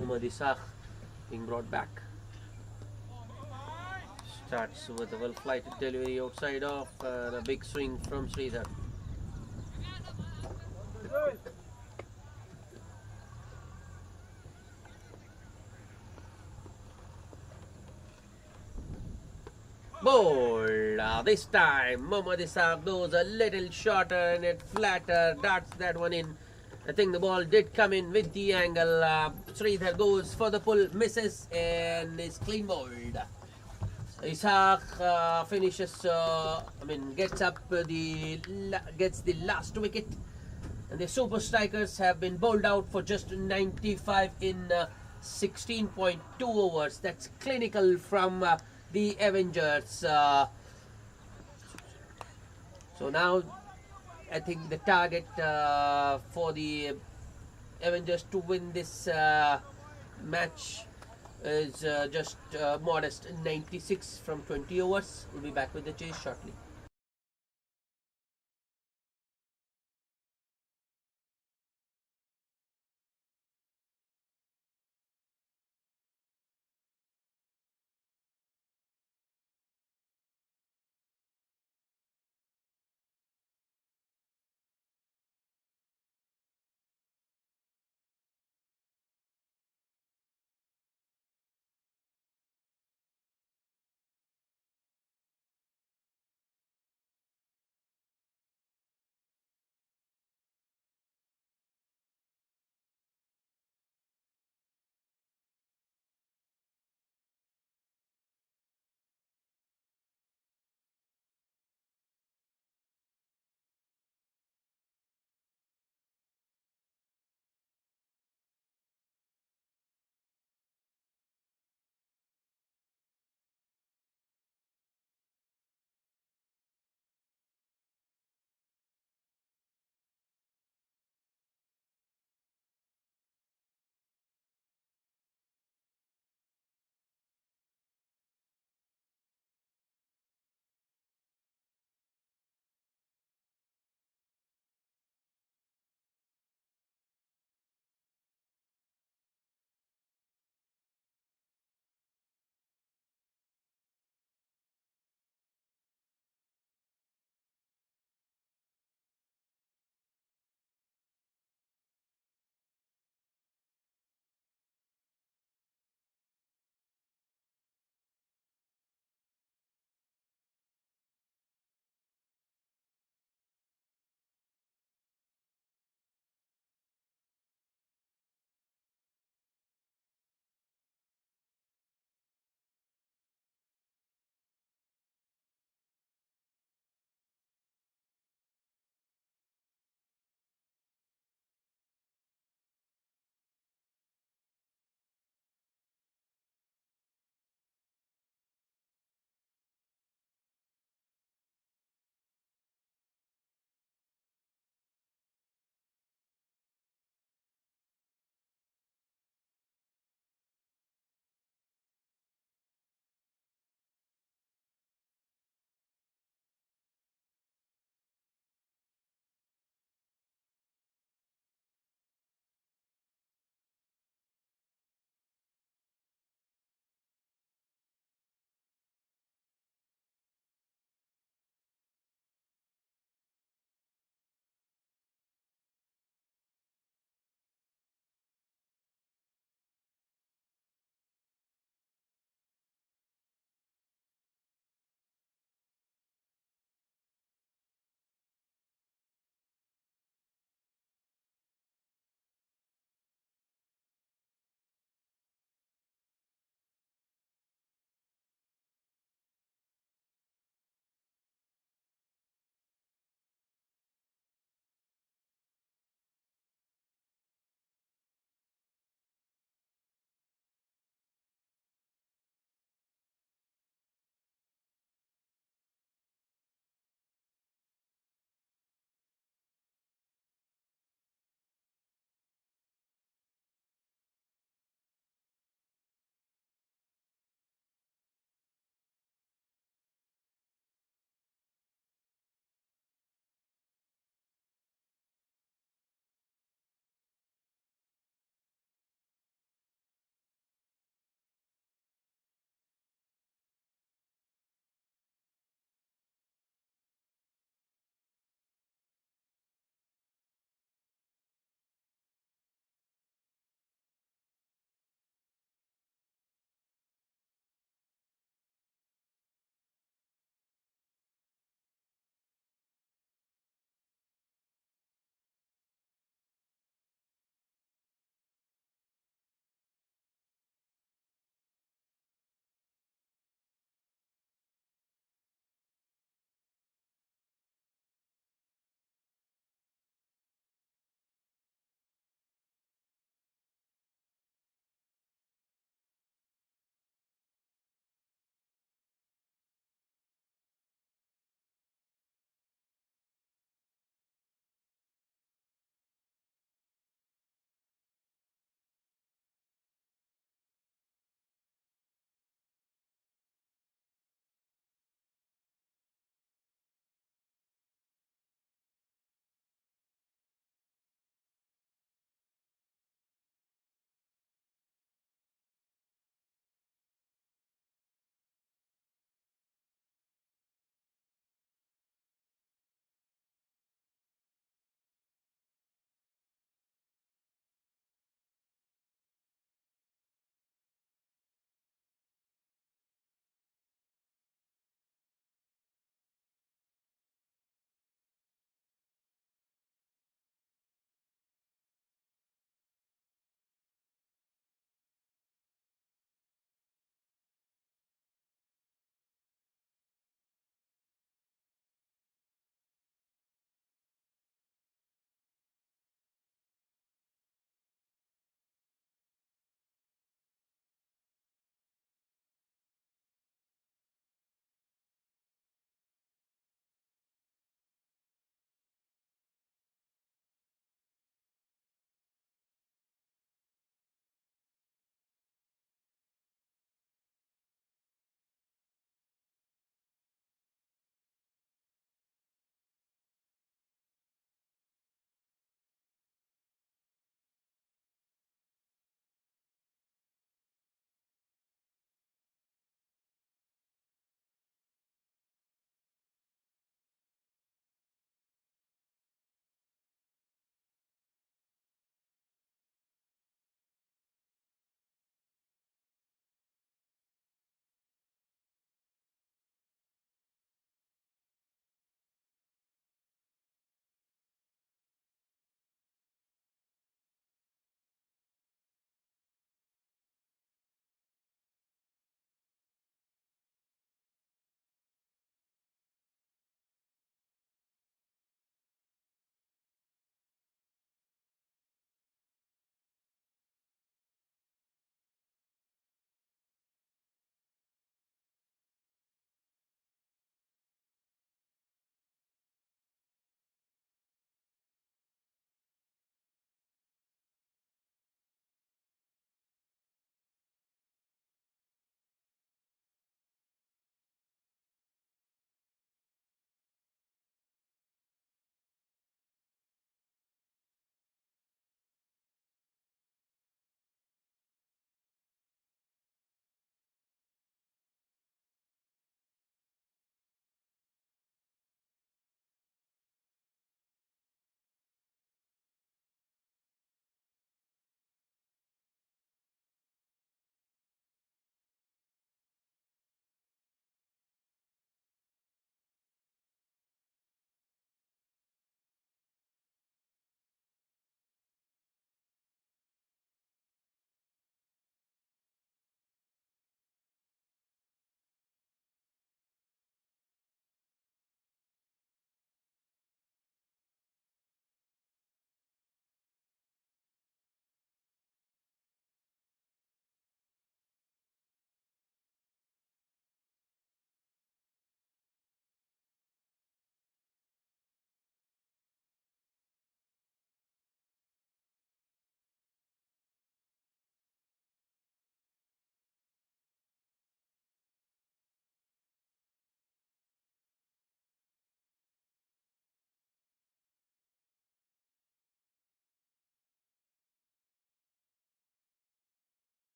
Mohammad Ishaq being brought back. Starts with a well-flighted delivery outside off and a big swing from Sridhar. Bold! This time Mohammad Ishaq goes a little shorter and it flatter, darts that one in. I think the ball did come in with the angle. Sridhar goes for the pull, misses and is clean bowled. Ishaq finishes, gets up gets the last wicket, and the Super Strikers have been bowled out for just 95 in 16.2 overs. That's clinical from the Avengers. So now I think the target for the Avengers to win this match is just modest 96 from 20 overs. We'll be back with the chase shortly.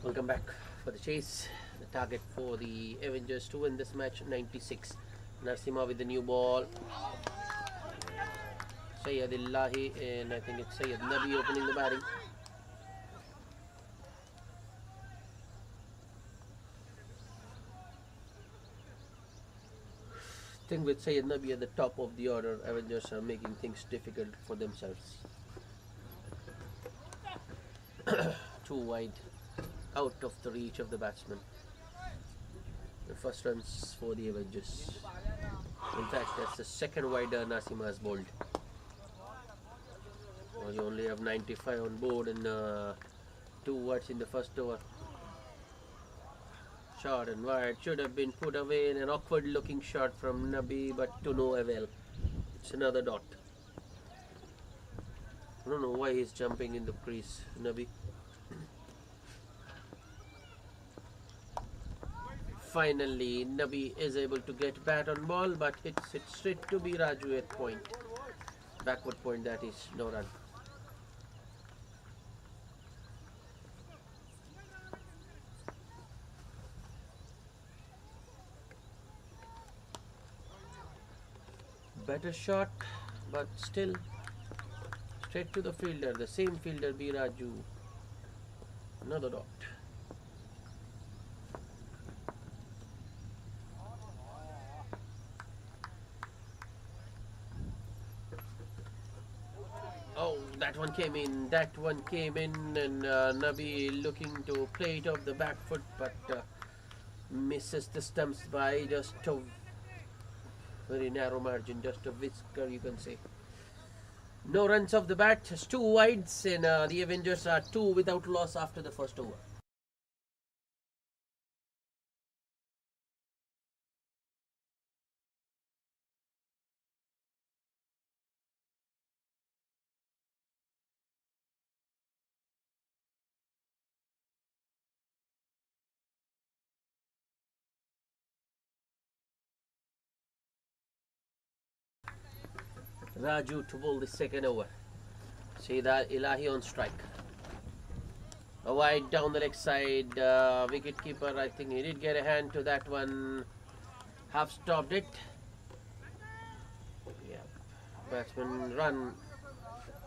Welcome back for the chase. The target for the Avengers to win this match, 96. Narsima with the new ball. Sayyid Illahi, and I think it's Sayyid Nabi opening the batting. I think with Sayyid Nabi at the top of the order, Avengers are making things difficult for themselves. Too wide, out of the reach of the batsman. The first runs for the Avengers. In fact, that's the second wider Narsima has bowled. Well, you only have 95 on board and 2 wides in the first over. Short and wide, should have been put away in an awkward looking shot from Nabi, but to no avail. It's another dot. I don't know why he's jumping in the crease, Nabi. Finally, Nabi is able to get bat on ball, but hits it straight to be Raju at point. Backward point, that is, no run. Better shot, but still straight to the fielder, the same fielder, B. Raju. Another dot. Oh, that one came in. That one came in, and Nabi looking to play it off the back foot, but misses the stumps by just a very narrow margin, just a whisker, you can say. No runs off the bat, just 2 wides, and the Avengers are 2 without loss after the first over. Raju to bowl the second over. See that Ilahi on strike. A wide down the leg side. Wicket keeper, I think he did get a hand to that one. Half stopped it. Yeah. Batsman run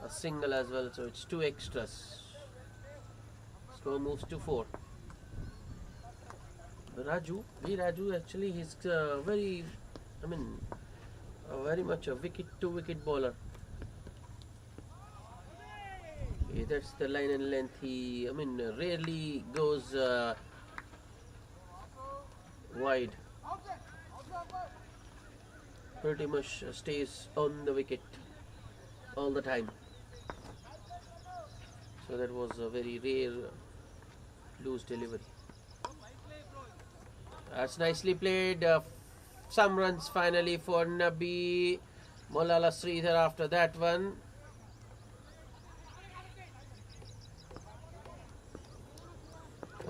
a single as well, so it's 2 extras. Score moves to 4. Raju actually he's very much a wicket-to-wicket bowler. Yeah, that's the line and length. He, rarely goes wide. Pretty much stays on the wicket all the time. So that was a very rare loose delivery. That's nicely played. Some runs finally for Nabi. Molala Sridhar after that one.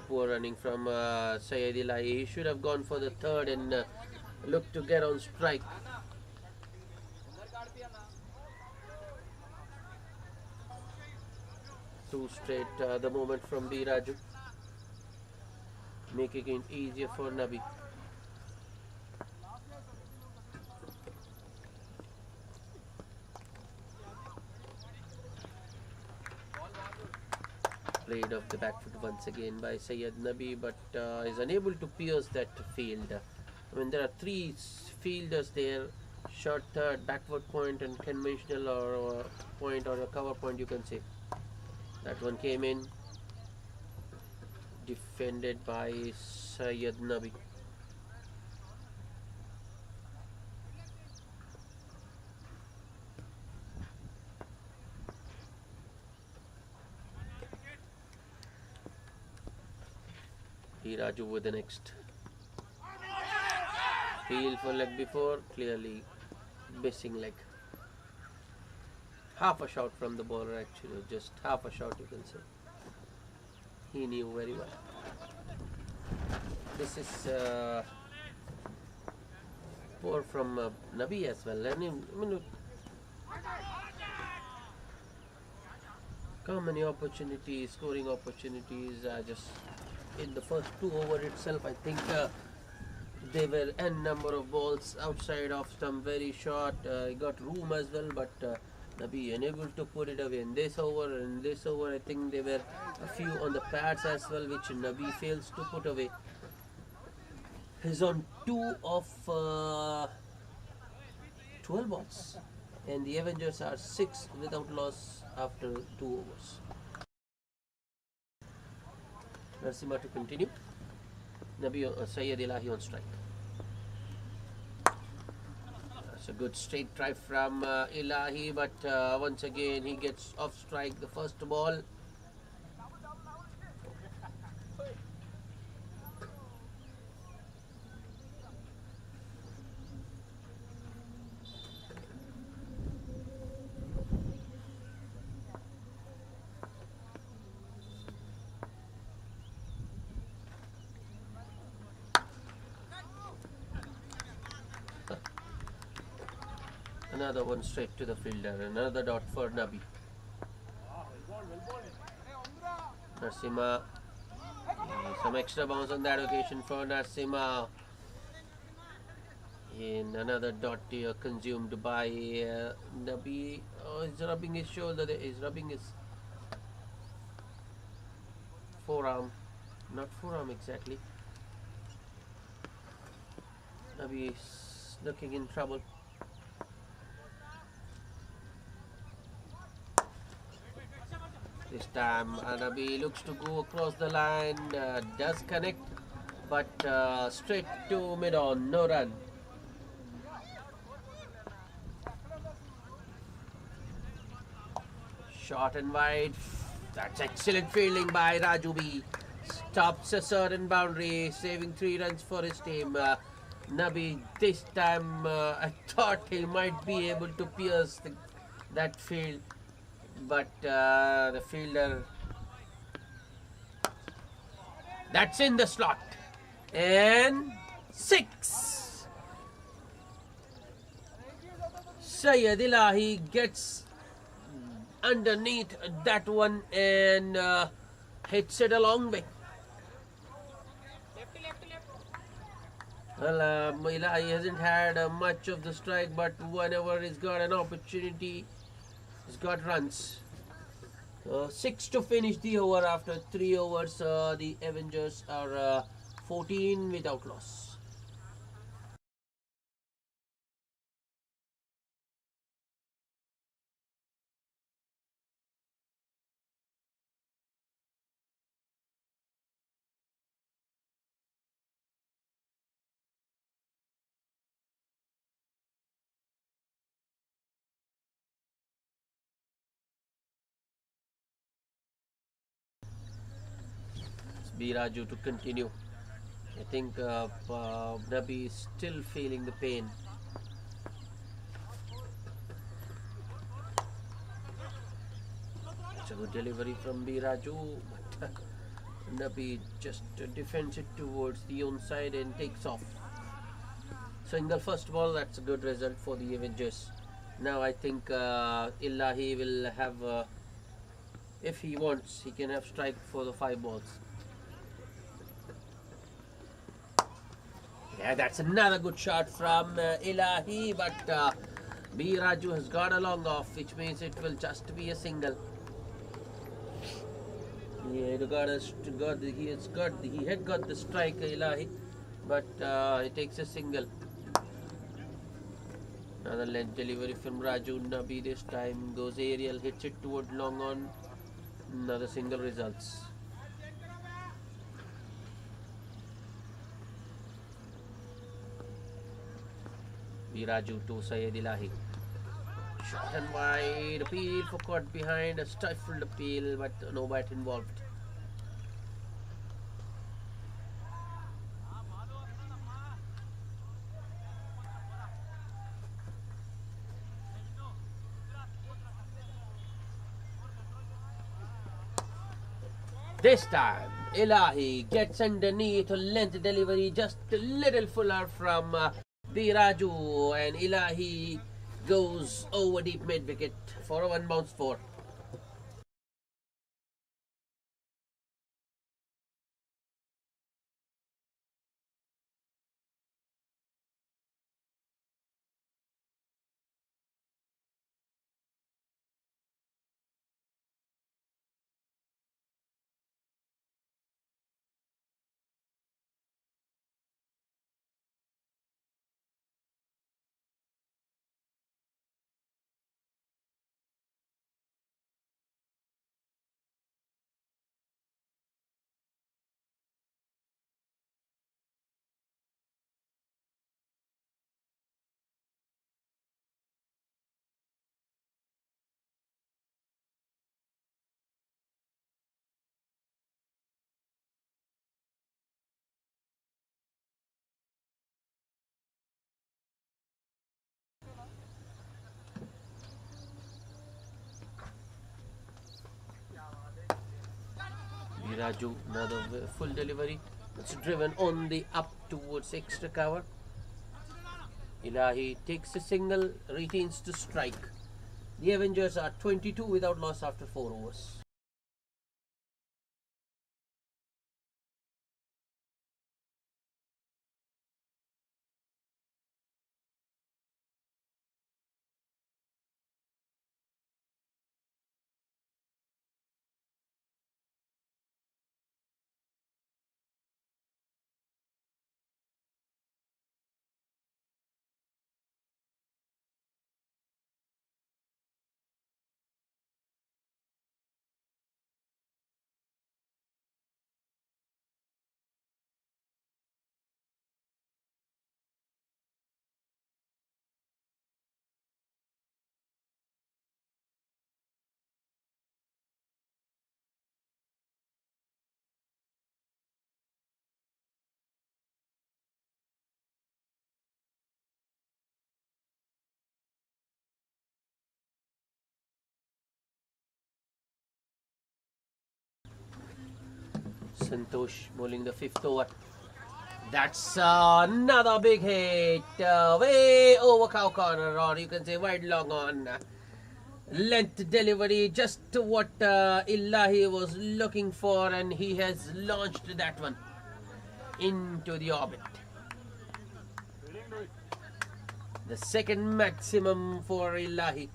Poor running from Sayyid Ilahi. He should have gone for the third and looked to get on strike. Two straight the moment from B. Raju, making it easier for Nabi. Played off the back foot once again by Sayyid Nabi, but is unable to pierce that field. There are 3 fielders there: short third, backward point, and conventional or point or a cover point, you can say. That one came in, defended by Sayyid Nabi. Raju with the next. Field for leg before, clearly missing leg. Half a shot from the bowler, actually, just half a shot, you can say. He knew very well. This is poor from Nabi as well. How many opportunities, scoring opportunities, just in the first 2 over itself. I think there were n number of balls outside of stump, very short. He got room as well, but Nabi unable to put it away in this over. In this over, I think there were a few on the pads as well, which Nabi fails to put away. He's on 2 of 12 balls, and the Avengers are 6 without loss after 2 overs. Narsima to continue. Nabi Sayyid Ilahi on strike. That's a good straight drive from Ilahi, but once again he gets off strike the first ball. Another one straight to the fielder. Another dot for Nabi. Narsima. Some extra bounce on that occasion for Narsima. In another dot here consumed by Nabi. Oh, he's rubbing his shoulder. He's rubbing his forearm. Not forearm exactly. Nabi is looking in trouble. This time Nabi looks to go across the line, does connect, but straight to mid-on, no run. Short and wide, that's excellent fielding by Raju B. Stops a certain boundary, saving 3 runs for his team. Nabi, this time I thought he might be able to pierce that field, but the fielder, that's in the slot, and 6. Sayyid Ilahi gets underneath that one and hits it a long way. Well, Ilahi hasn't had much of the strike, but whenever he's got an opportunity, he's got runs. 6 to finish the over after 3 overs. The Avengers are 14 without loss. Biraju to continue. I think Nabi is still feeling the pain. It's a good delivery from Biraju, but Nabi just defends it towards the onside and takes off. Single first ball, that's a good result for the Avengers. Now I think Ilahi will have, if he wants, he can have strike for the 5 balls. Yeah, that's another good shot from Ilahi, but Biraju has got a long off, which means it will just be a single. He had got the strike, Ilahi, but he takes a single. Another length delivery from Raju. Nabi this time goes aerial, hits it toward long on. Another single results. Biraju to Sayyid Ilahi. Short and wide, appeal for caught behind, a stifled appeal, but no bat involved. This time, Ilahi gets underneath, a length delivery just a little fuller from Biraju, and Ilahi goes over deep mid wicket for a 1 bounce 4. Raju, another full delivery. It's driven on the up towards extra cover. Ilahi takes a single, retains to strike. The Avengers are 22 without loss after 4 overs. Santosh bowling the 5th over. That's another big hit. Way over cow corner, or you can say wide long on. Length delivery, just what Ilahi was looking for, and he has launched that one into the orbit. The second maximum for Ilahi.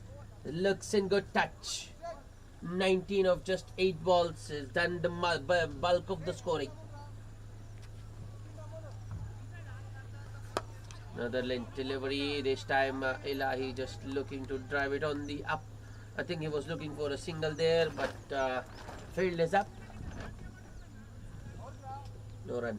Looks in good touch. 19 of just 8 balls has done the bulk of the scoring. Another length delivery. This time Ilahi just looking to drive it on the up. I think he was looking for a single there, but field is up. No run.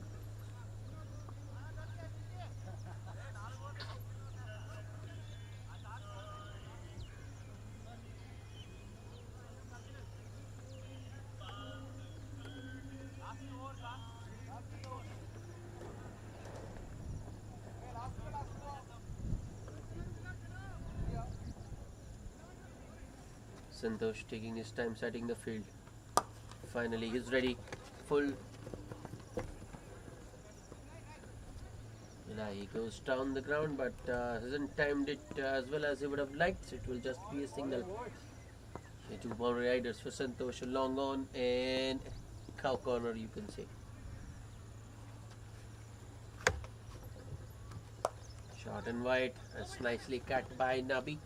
Santosh taking his time setting the field. Finally he's ready. Full. He goes down the ground, but hasn't timed it as well as he would have liked. So it will just be a single. The 2 boundary riders for Santosh, a long on and cow corner, you can say. Short and wide. That's nicely cut by Nabi.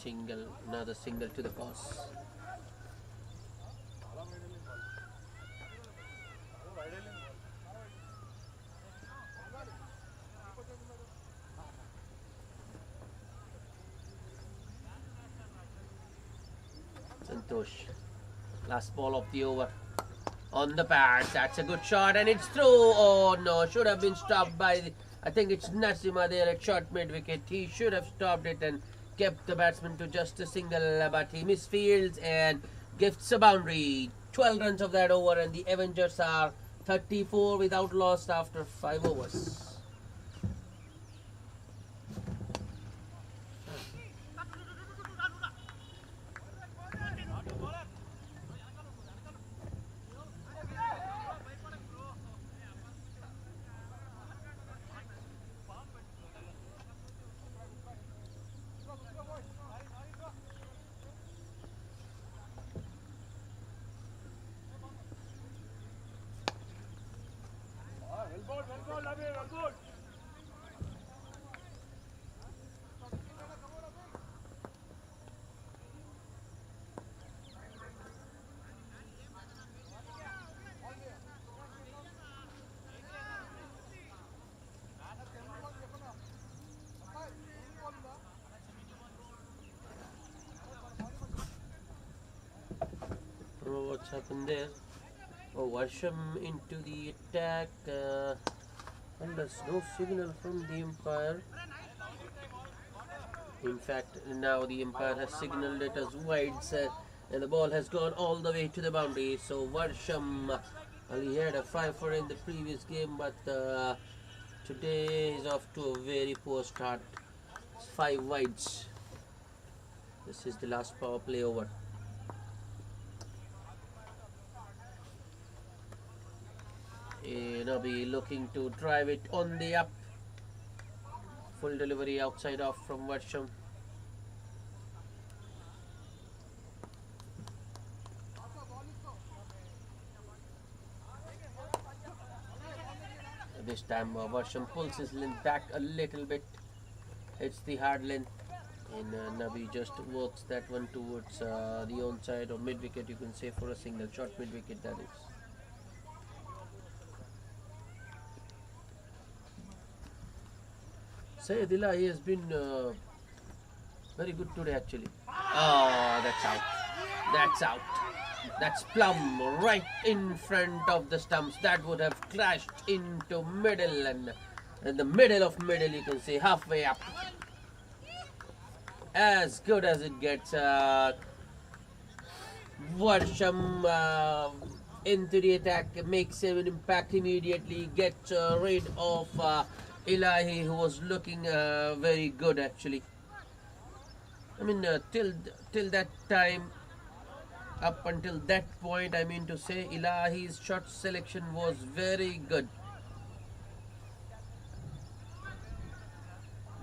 Single, another single to the cause. Santosh, last ball of the over. On the pad, that's a good shot and it's through. Oh no, should have been stopped by the, I think it's Nasima there at short mid wicket. He should have stopped it and kept the batsman to just a single, but he misfields and gifts a boundary. 12 runs of that over, and the Avengers are 34 without loss after 5 overs. What's happened there? Oh, Varsham into the attack. And there's no signal from the umpire. In fact, now the umpire has signaled it as wide, and the ball has gone all the way to the boundary. So Varsham, well, he had a 5 in the previous game, but today he's off to a very poor start. It's 5 wides. This is the last power play over. Nabi looking to drive it on the up. Full delivery outside off from Varsham. This time Varsham pulls his length back a little bit. Hits the hard length. And Nabi just works that one towards the onside or mid wicket, you can say, for a single shot, mid wicket that is. Sayedillah, he has been very good today actually. Oh, that's out. That's out. That's plumb right in front of the stumps. That would have crashed into middle, and in the middle of middle, you can say, halfway up. As good as it gets. Varsham into the attack, makes an impact immediately, gets rid of Ilahi, who was looking very good actually. I mean, till that time, up until that point, I mean to say, Ilahi's shot selection was very good.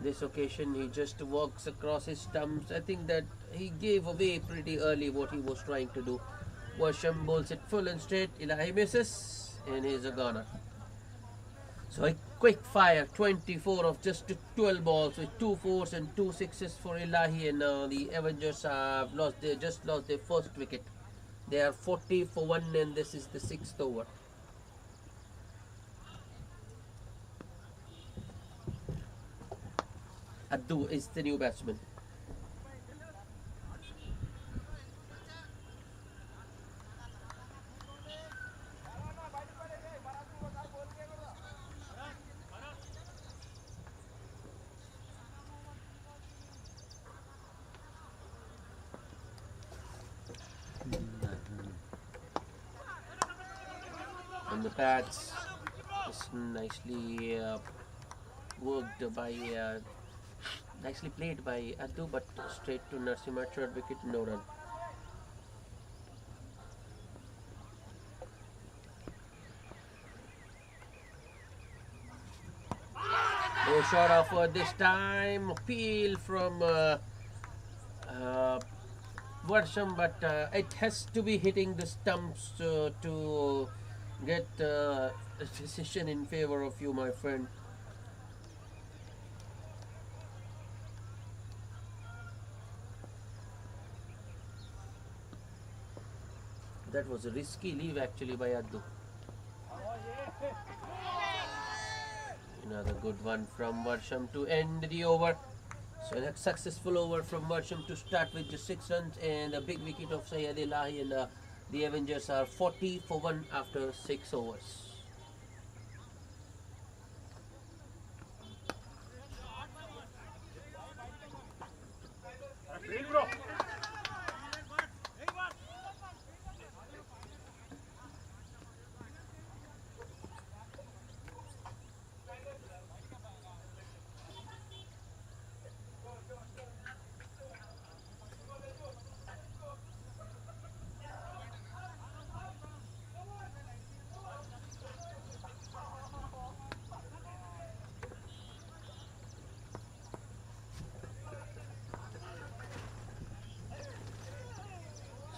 This occasion, he just walks across his stumps. I think that he gave away pretty early what he was trying to do. Varsham bowls it full and straight. Ilahi misses, and he's a goner. So a quick fire, 24 of just 12 balls with 2 fours and 2 sixes for Ilahi, and the Avengers have just lost their first wicket. They are 40 for 1, and this is the 6th over. Addu is the new batsman. And the bats is nicely worked by, nicely played by Addu, but straight to Narasimha, third wicket, no run. No shot offer this time. Appeal from Varsham, but it has to be hitting the stumps to get a decision in favor of you, my friend. That was a risky leave actually by Addu. Another good one from Varsham to end the over. So a successful over from Varsham to start with just 6 runs and a big wicket of Syed Ilahi, and the Avengers are 40 for 1 after 6 overs.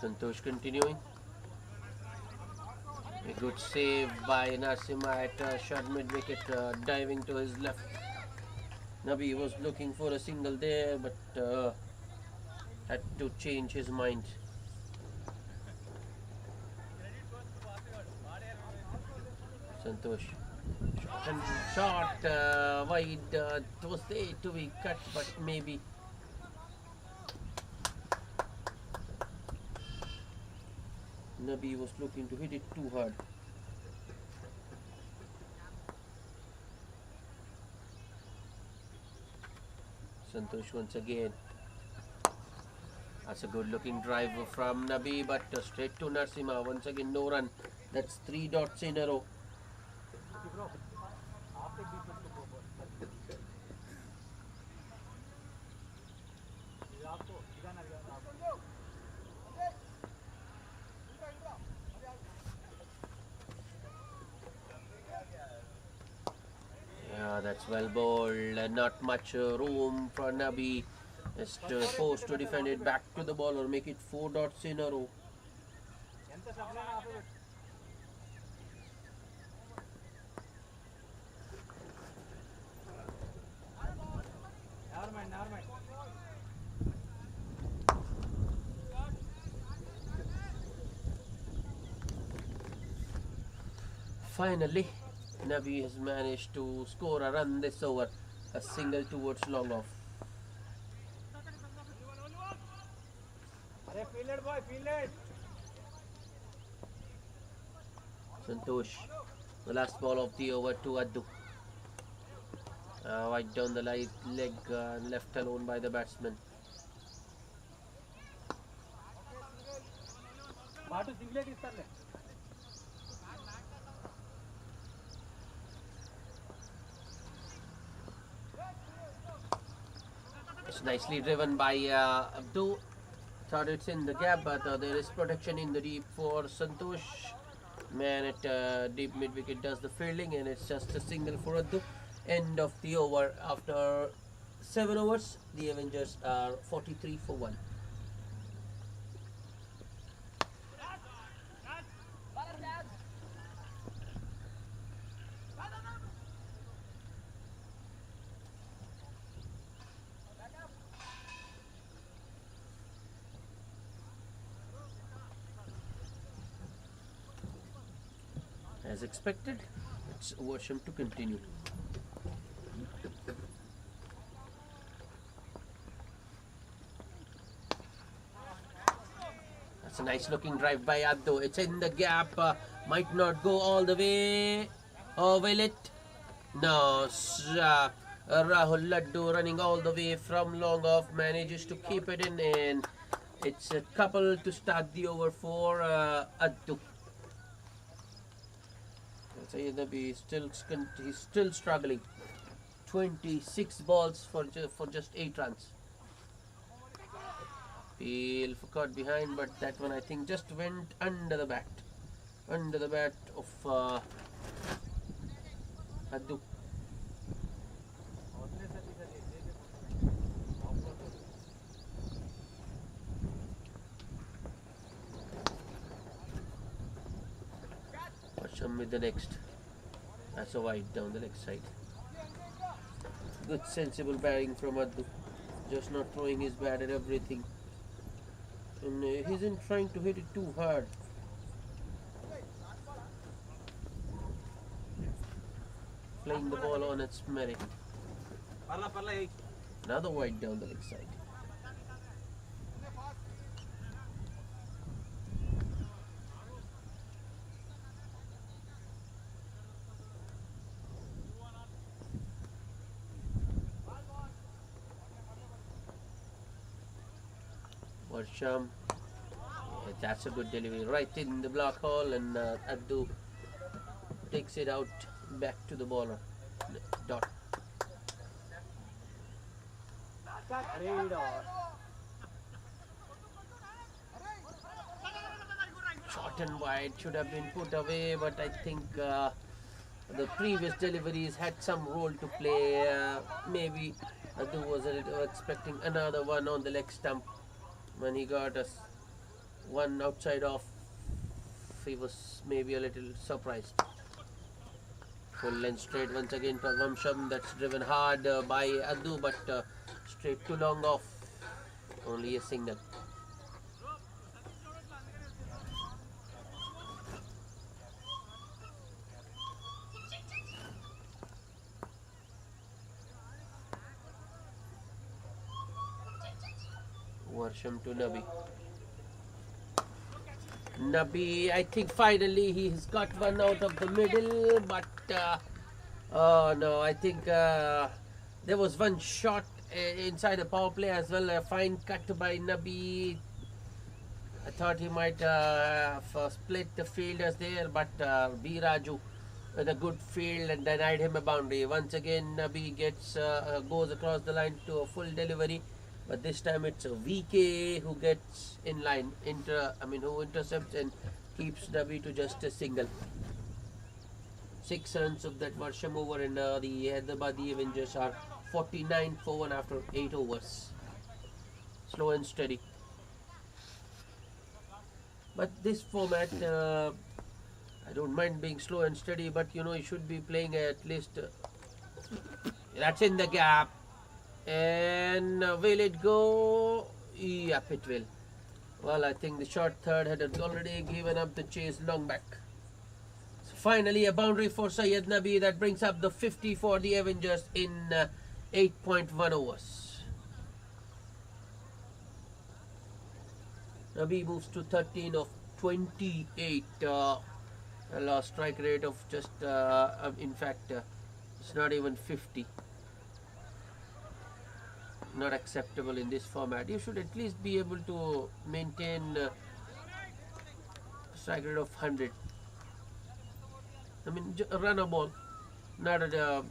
Santosh continuing. A good save by Narasimha at short mid wicket, diving to his left. Nabi was looking for a single there, but had to change his mind. Santosh. Shot wide. It was there to be cut, but maybe. Nabi was looking to hit it too hard. Santosh once again. That's a good looking drive from Nabi, but straight to Narasimha. Once again, no run. That's 3 dots in a row. That's well bowled. Not much room for Nabi. Just forced to defend it back to the bowler. Make it 4 dots in a row. Finally, Nabi has managed to score a run this over. A single towards long off. Santosh, the last ball of the over to Addu. Right down the leg, left alone by the batsman. It's nicely driven by Abdu. Thought it's in the gap, but there is protection in the deep for Santosh. Man at deep mid wicket does the fielding, and it's just a single for Addu. End of the over. After 7 overs, the Avengers are 43 for 1. As expected, it's Worsham to continue. That's a nice looking drive by Addo. It's in the gap. Might not go all the way. Or will it? No. Rahul Laddu running all the way from long off manages to keep it in, and it's a couple to start the over for Addu. He's still struggling. 26 balls for just 8 runs. Peel caught behind, but that one I think just went under the bat of Addu. Worsham with the next. That's a wide down the leg side. Good sensible batting from Addu. Just not throwing his bat at everything. And he isn't trying to hit it too hard. Playing the ball on its merit. Another wide down the leg side. Worsham, that's a good delivery right in the block hole, and Addu takes it out back to the bowler. Dot. Short and wide, should have been put away, but I think the previous deliveries had some role to play. Maybe Addu was a little expecting another one on the leg stump. When he got us one outside off, he was maybe a little surprised. Full length straight once again for Worsham. That's driven hard by Addu, but straight too long off. Only a single. Worsham to Nabi. Nabi, I think finally he's got one out of the middle, but oh no, I think there was one shot inside the power play as well. A fine cut by Nabi. I thought he might split the fielders there, but B. Raju with a good field and denied him a boundary. Once again, Nabi goes across the line to a full delivery. But this time it's a VK who gets in line, who intercepts and keeps Nabi to just a single. 6 runs of that Varsham over, and the Hyderabadi Avengers are 49 for 1 after 8 overs. Slow and steady. But this format, I don't mind being slow and steady, but you should be playing at least. That's in the gap. And will it go? Yep, it will. Well, I think the short third had already given up the chase long back. So finally, a boundary for Syed Nabi that brings up the 50 for the Avengers in 8.1 overs. Nabi moves to 13 of 28. A lost strike rate of just, in fact, it's not even 50. Not acceptable in this format. You should at least be able to maintain strike rate of 100. I mean, run a ball, not a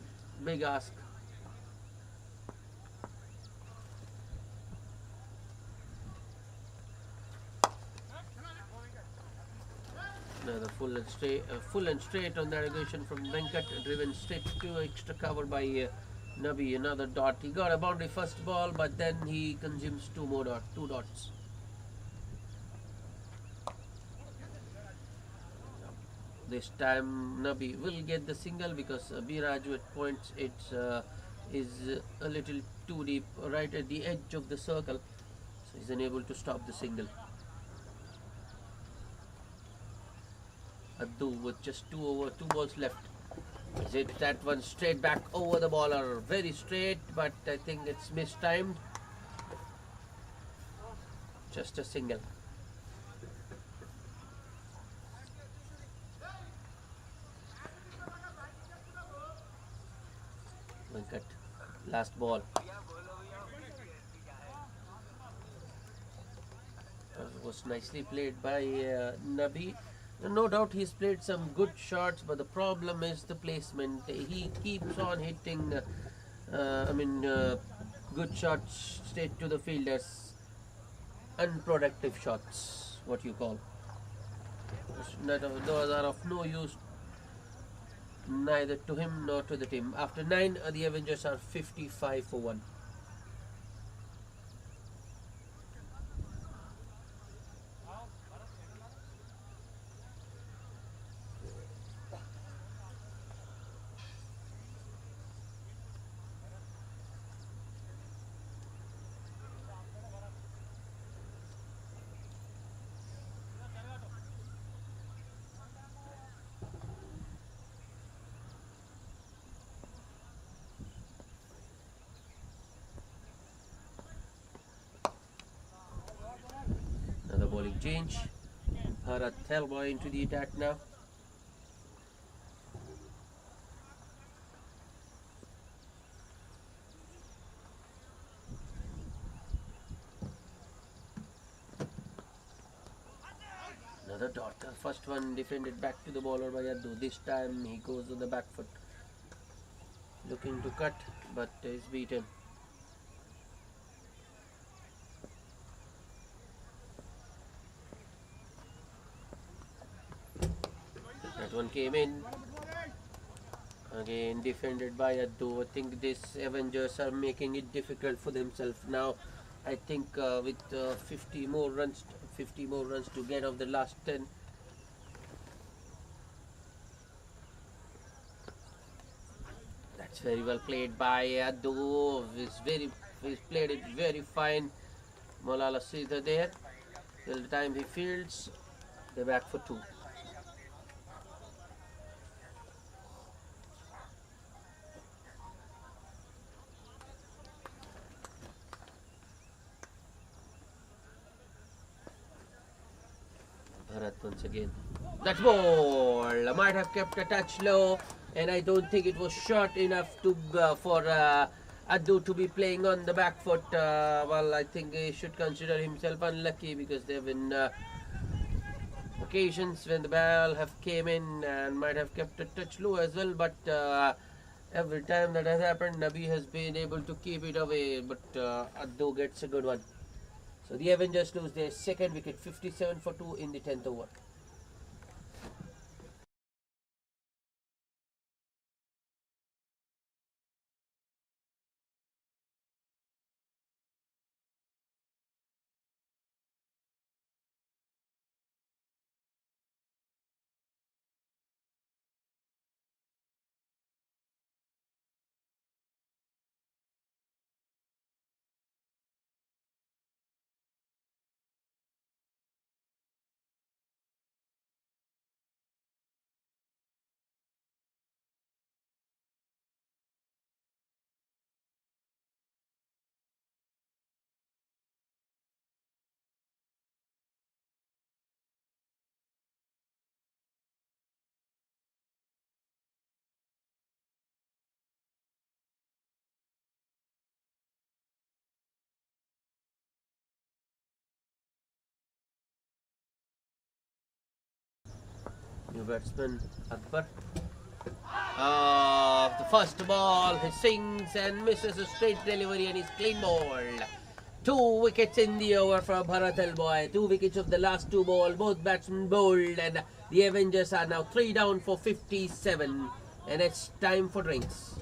big ask. Another full and straight on the aggression from Venkat, driven straight to extra cover by Nabi. Another dot. He got a boundary first ball, but then he consumes two dots. This time Nabi will get the single because Biraju at points is a little too deep, right at the edge of the circle, so he's unable to stop the single. Addu with just two balls left. Is it that one straight back over the ball, or very straight, but I think it's mistimed. Just a single. Venkat, last ball. Was nicely played by Nabi. No doubt he's played some good shots, but the problem is the placement. He keeps on hitting good shots straight to the fielders. Unproductive shots, what you call. Those are of no use neither to him nor to the team. After 9, the Avengers are 55 for 1. Another bowling change. Bharat Thelboy into the attack now. Another dot. The first one defended back to the bowler by Yaddu. This time he goes on the back foot. Looking to cut, but is beaten. That one came in. Again defended by Yaddu. I think these Avengers are making it difficult for themselves now. I think with 50 more runs to get off the last 10. That's very well played by Yaddu. He's played it very fine. Malala Sridhar there. Till the time he fields, they're back for 2. Bharat once again. That ball might have kept a touch low, and I don't think it was short enough to for Addu to be playing on the back foot. Well, I think he should consider himself unlucky, because there have been occasions when the ball have came in and might have kept a touch low as well. But every time that has happened, Nabi has been able to keep it away. But Addu gets a good one. So the Avengers lose their second wicket, 57 for 2 in the 10th over. New batsman Akbar. The first ball, he swings and misses a straight delivery and he's clean bowled. 2 wickets in the over for Bharat Boy. 2 wickets of the last 2 balls. Both batsmen bowled and the Avengers are now 3 down for 57. And it's time for drinks.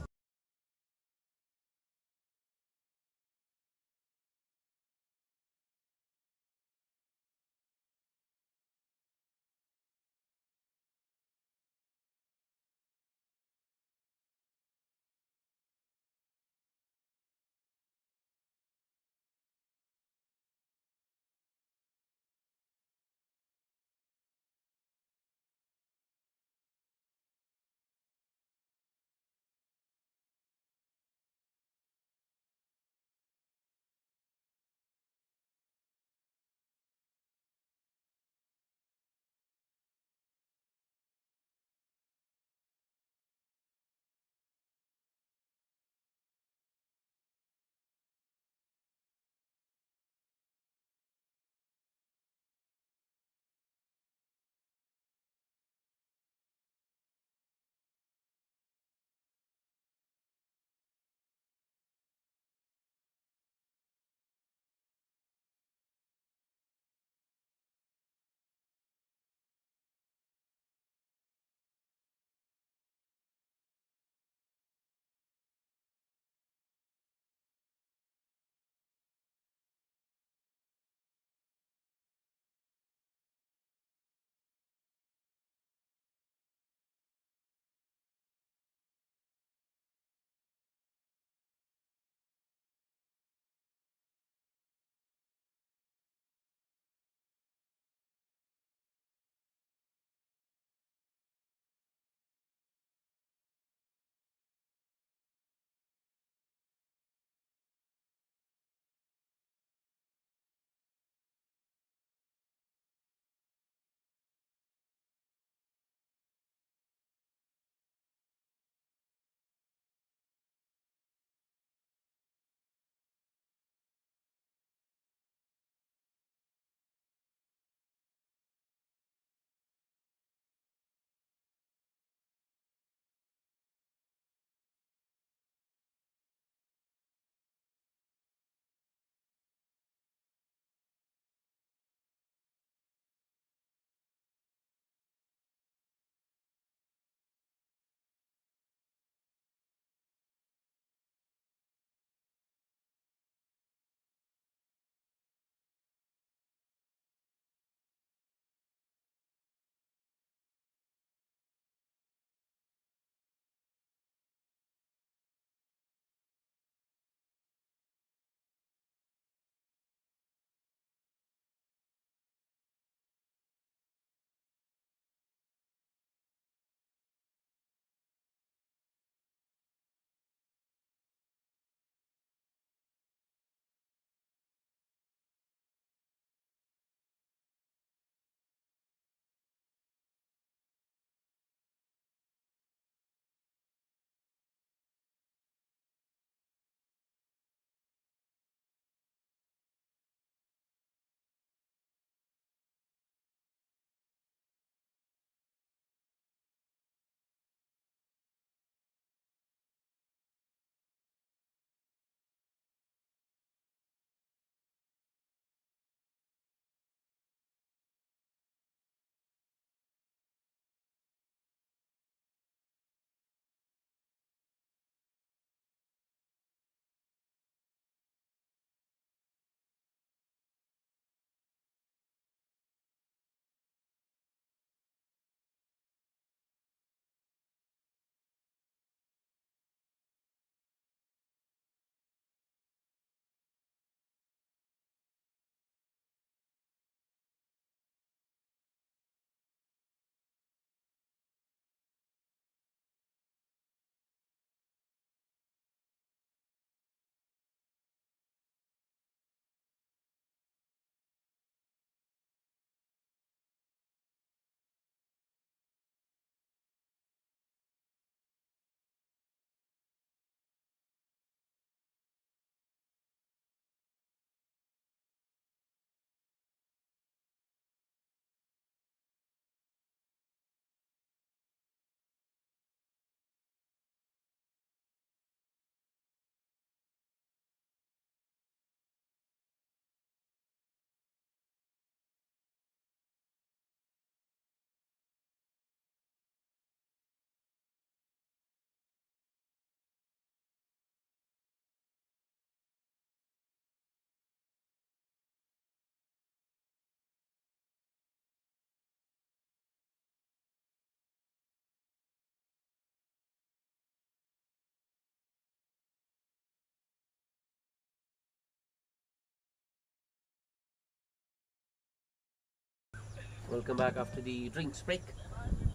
Welcome back after the drinks break.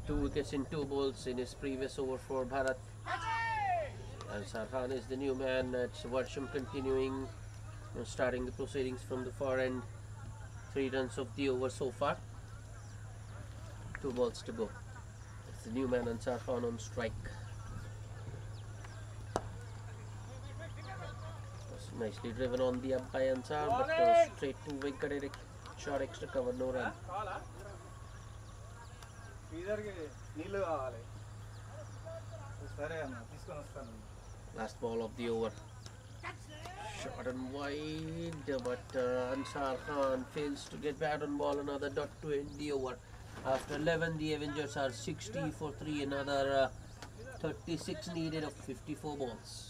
2 wickets in 2 balls in his previous over for Bharat. Ansar Khan is the new man. It's Varsham continuing, starting the proceedings from the far end. 3 runs of the over so far. 2 balls to go. It's the new man Ansar Khan on strike. Nicely driven on the up by Ansar, but straight to Venkatesh. Short extra cover, no run. Last ball of the over. Short and wide, but Ansar Khan fails to get bat on ball. Another dot to end the over. After 11, the Avengers are 60 for 3. Another 36 needed of 54 balls.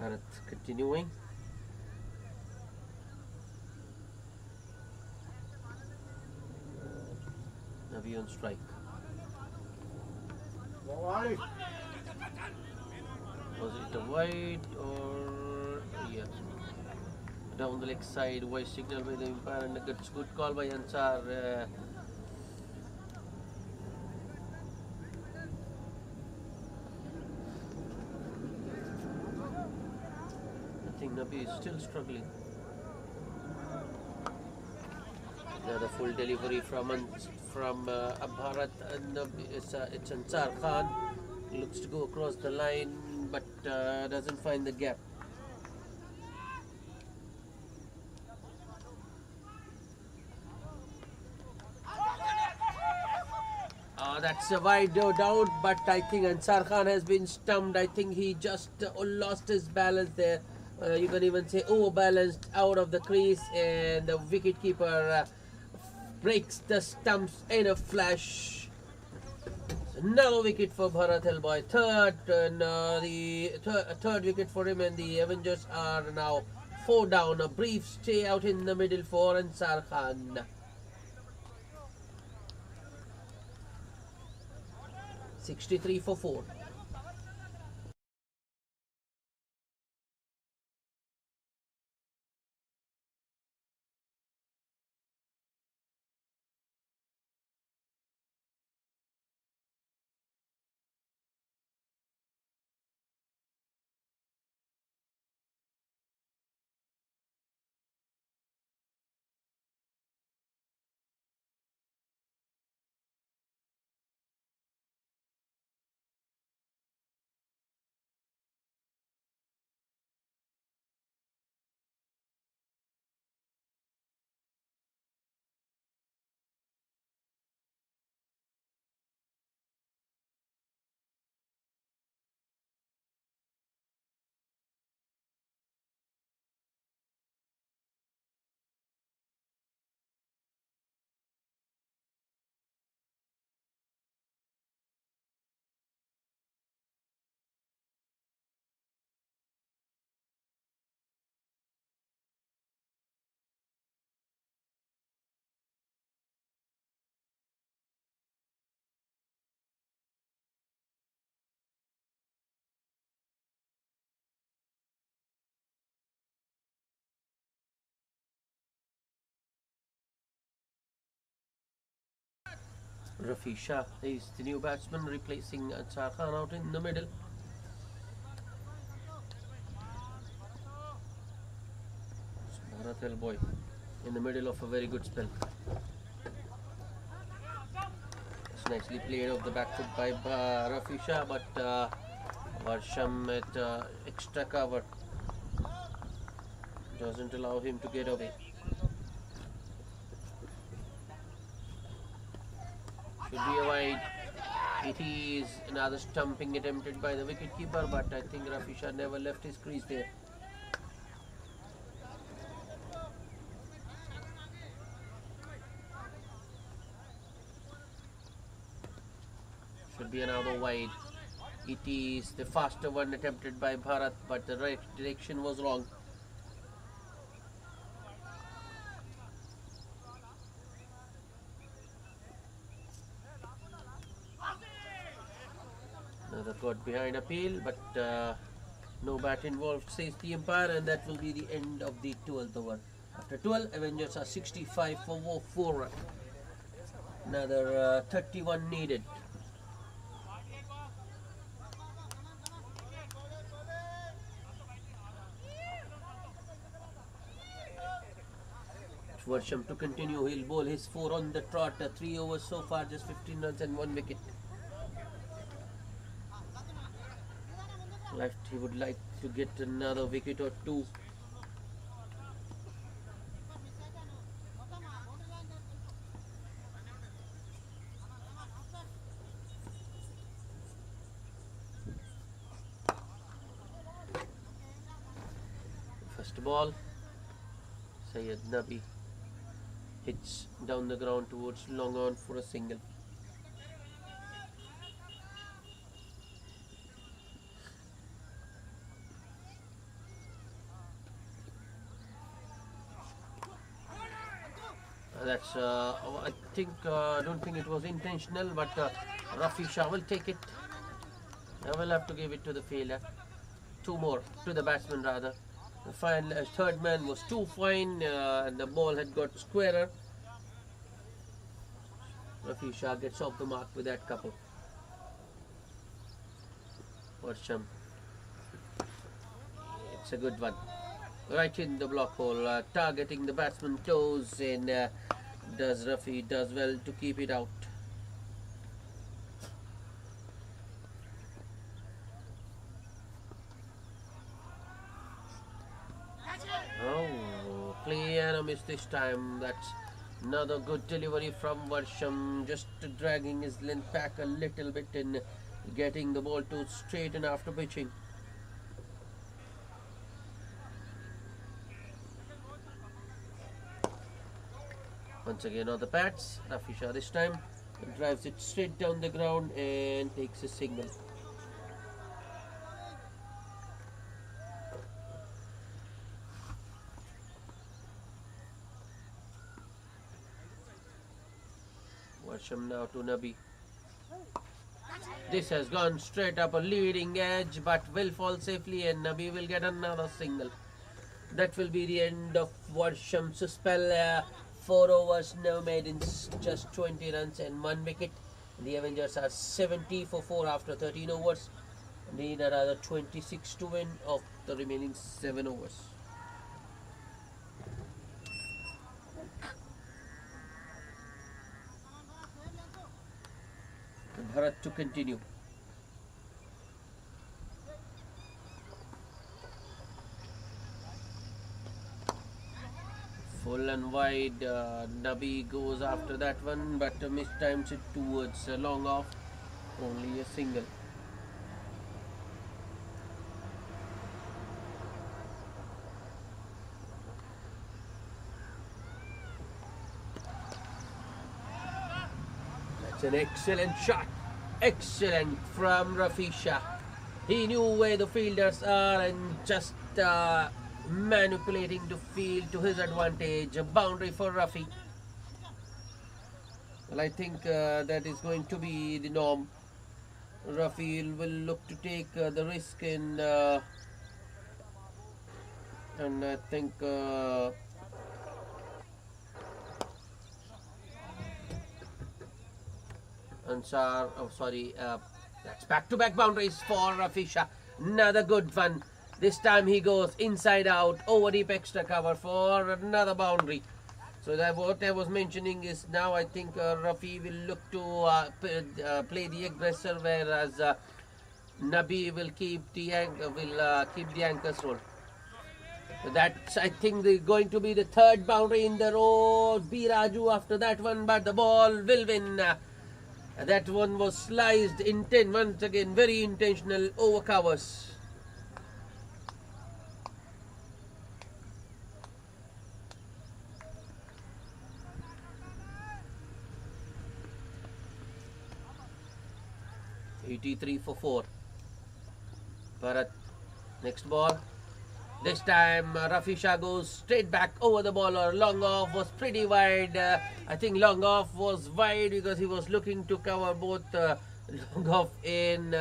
Bharat continuing. Navi on strike. Was it a wide or yeah? Down the leg side, wide signal by the umpire, and a good call by Ansar. I think Nabi is still struggling. Another full delivery from Bharat, and it's Ansar Khan. Looks to go across the line, but doesn't find the gap. That's a wide no doubt, but I think Ansar Khan has been stumped. I think he just lost his balance there. You can even say overbalanced out of the crease, and the wicketkeeper breaks the stumps in a flash. Another wicket for Bharat Helboy. Third, and the third wicket for him, and the Avengers are now 4 down. A brief stay out in the middle for Ansar Khan. 63 for 4. Rafi Shah is the new batsman replacing Ansar Khan out in the middle. Bharat Helboy in the middle of a very good spell. It's nicely played off the back foot by Rafi Shah, but Varsham at extra cover doesn't allow him to get away. Should be a wide. It is another stumping attempted by the wicketkeeper, but I think Rafi Shah never left his crease there. Should be another wide. It is the faster one attempted by Bharat, but the right direction was wrong. Another got behind appeal, but no bat involved, says the umpire, and that will be the end of the 12th over. After 12, Avengers are 65 for 4. Another 31 needed. Versham to continue. He'll bowl his 4 on the trot. 3 overs so far, just 15 runs and 1 wicket. Left, he would like to get another wicket or 2. First ball, Syed Nabi hits down the ground towards long on for a single. That's I think don't think it was intentional, but Rafi Shah will take it. I will have to give it to the fielder. 2 more to the batsman rather. The final third man was too fine, and the ball had got squarer. Rafi Shah gets off the mark with that couple. Versham. It's a good one. Right in the block hole, targeting the batsman's toes, and Rafi does well to keep it out. Oh, clear and a miss this time. That's another good delivery from Versham, just dragging his length back a little bit and getting the ball to straighten after pitching. Once again on the bats, Rafi Shah this time drives it straight down the ground and takes a single. Versham now to Nabi. This has gone straight up a leading edge, but will fall safely, and Nabi will get another single. That will be the end of Versham's spell. 4 overs, no maidens, just 20 runs and 1 wicket. The Avengers are 70 for 4 after 13 overs. Need another 26 to win of the remaining 7 overs. Bharat to continue. Full and wide, Nabi goes after that one, but mistimes it towards a long off, only a single. That's an excellent shot, excellent from Rafi Shah. He knew where the fielders are and just manipulating the field to his advantage. A boundary for Rafi. Well, I think that is going to be the norm. Rafi will look to take the risk, and I think Ansar. Oh, sorry. That's back-to-back boundaries for Rafi Shah. Another good one. This time he goes inside out, over deep extra cover for another boundary. So that what I was mentioning is now I think Rafi will look to play the aggressor, whereas Nabi will keep the anchor's role. So that's I think going to be the 3rd boundary in the row. B Raju after that one, but the ball will win. That one was sliced in 10. Once again, very intentional overcovers. (83 for 4). Bharat, next ball. This time Rafi Shah goes straight back over the ball, or long off was pretty wide. I think long off was wide because he was looking to cover both long off in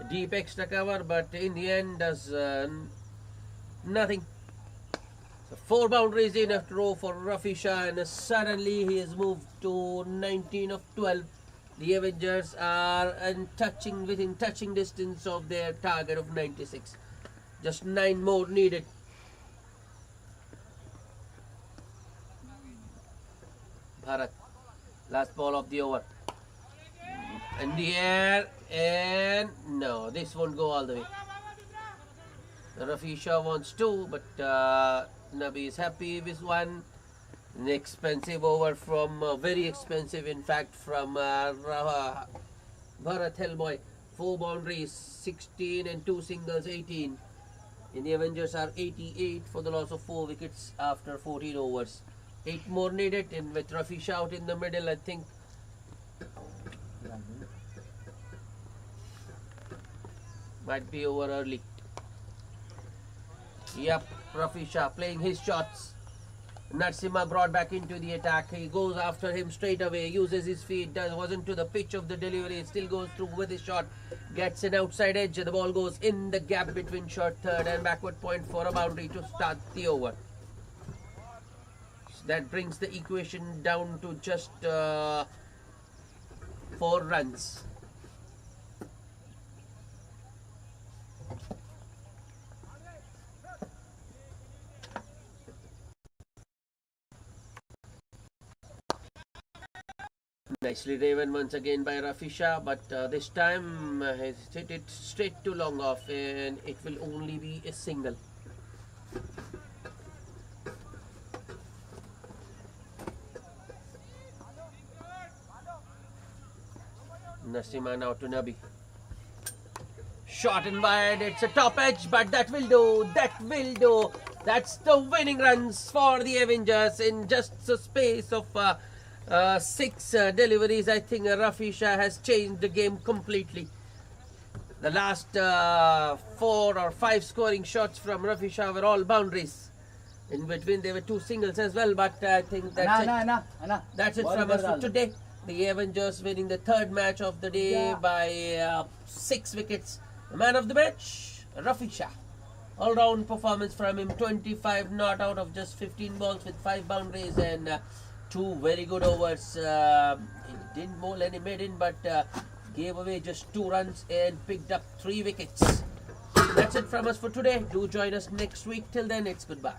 deep extra cover, but in the end does nothing. So 4 boundaries in a row for Rafi Shah, and suddenly he has moved to 19 of 12. The Avengers are within touching distance of their target of 96. Just 9 more needed. Bharat, last ball of the over. In the air, and no, this won't go all the way. Rafi Shah wants 2, but Nabi is happy with 1. An expensive over from, very expensive in fact, from Bharat Hellboy. 4 boundaries, 16 and 2 singles, 18. And the Avengers are 88 for the loss of 4 wickets after 14 overs. 8 more needed, and with Rafi Shah out in the middle, I think might be over early. Yep, Rafi Shah playing his shots. Narasimha brought back into the attack. He goes after him straight away, uses his feet, wasn't to the pitch of the delivery, it still goes through with his shot, gets an outside edge, the ball goes in the gap between short third and backward point for a boundary to start the over. So that brings the equation down to just 4 runs. Nicely driven once again by Rafi Shah, but this time has hit it straight to long off, and it will only be a single. Narasimha now to Nabi. Short and wide, it's a top edge, but that will do, that will do. That's the winning runs for the Avengers in just a space of 6 deliveries. I think Rafi Shah has changed the game completely. The last 4 or 5 scoring shots from Rafi Shah were all boundaries. In between there were 2 singles as well, but I think that's that's it from us for today. The Avengers winning the 3rd match of the day by 6 wickets. The man of the match, Rafi Shah. All-round performance from him, 25 not out of just 15 balls with 5 boundaries and 2 very good overs. He didn't bowl any maiden, but gave away just 2 runs and picked up 3 wickets. That's it from us for today. Do join us next week. Till then, it's goodbye.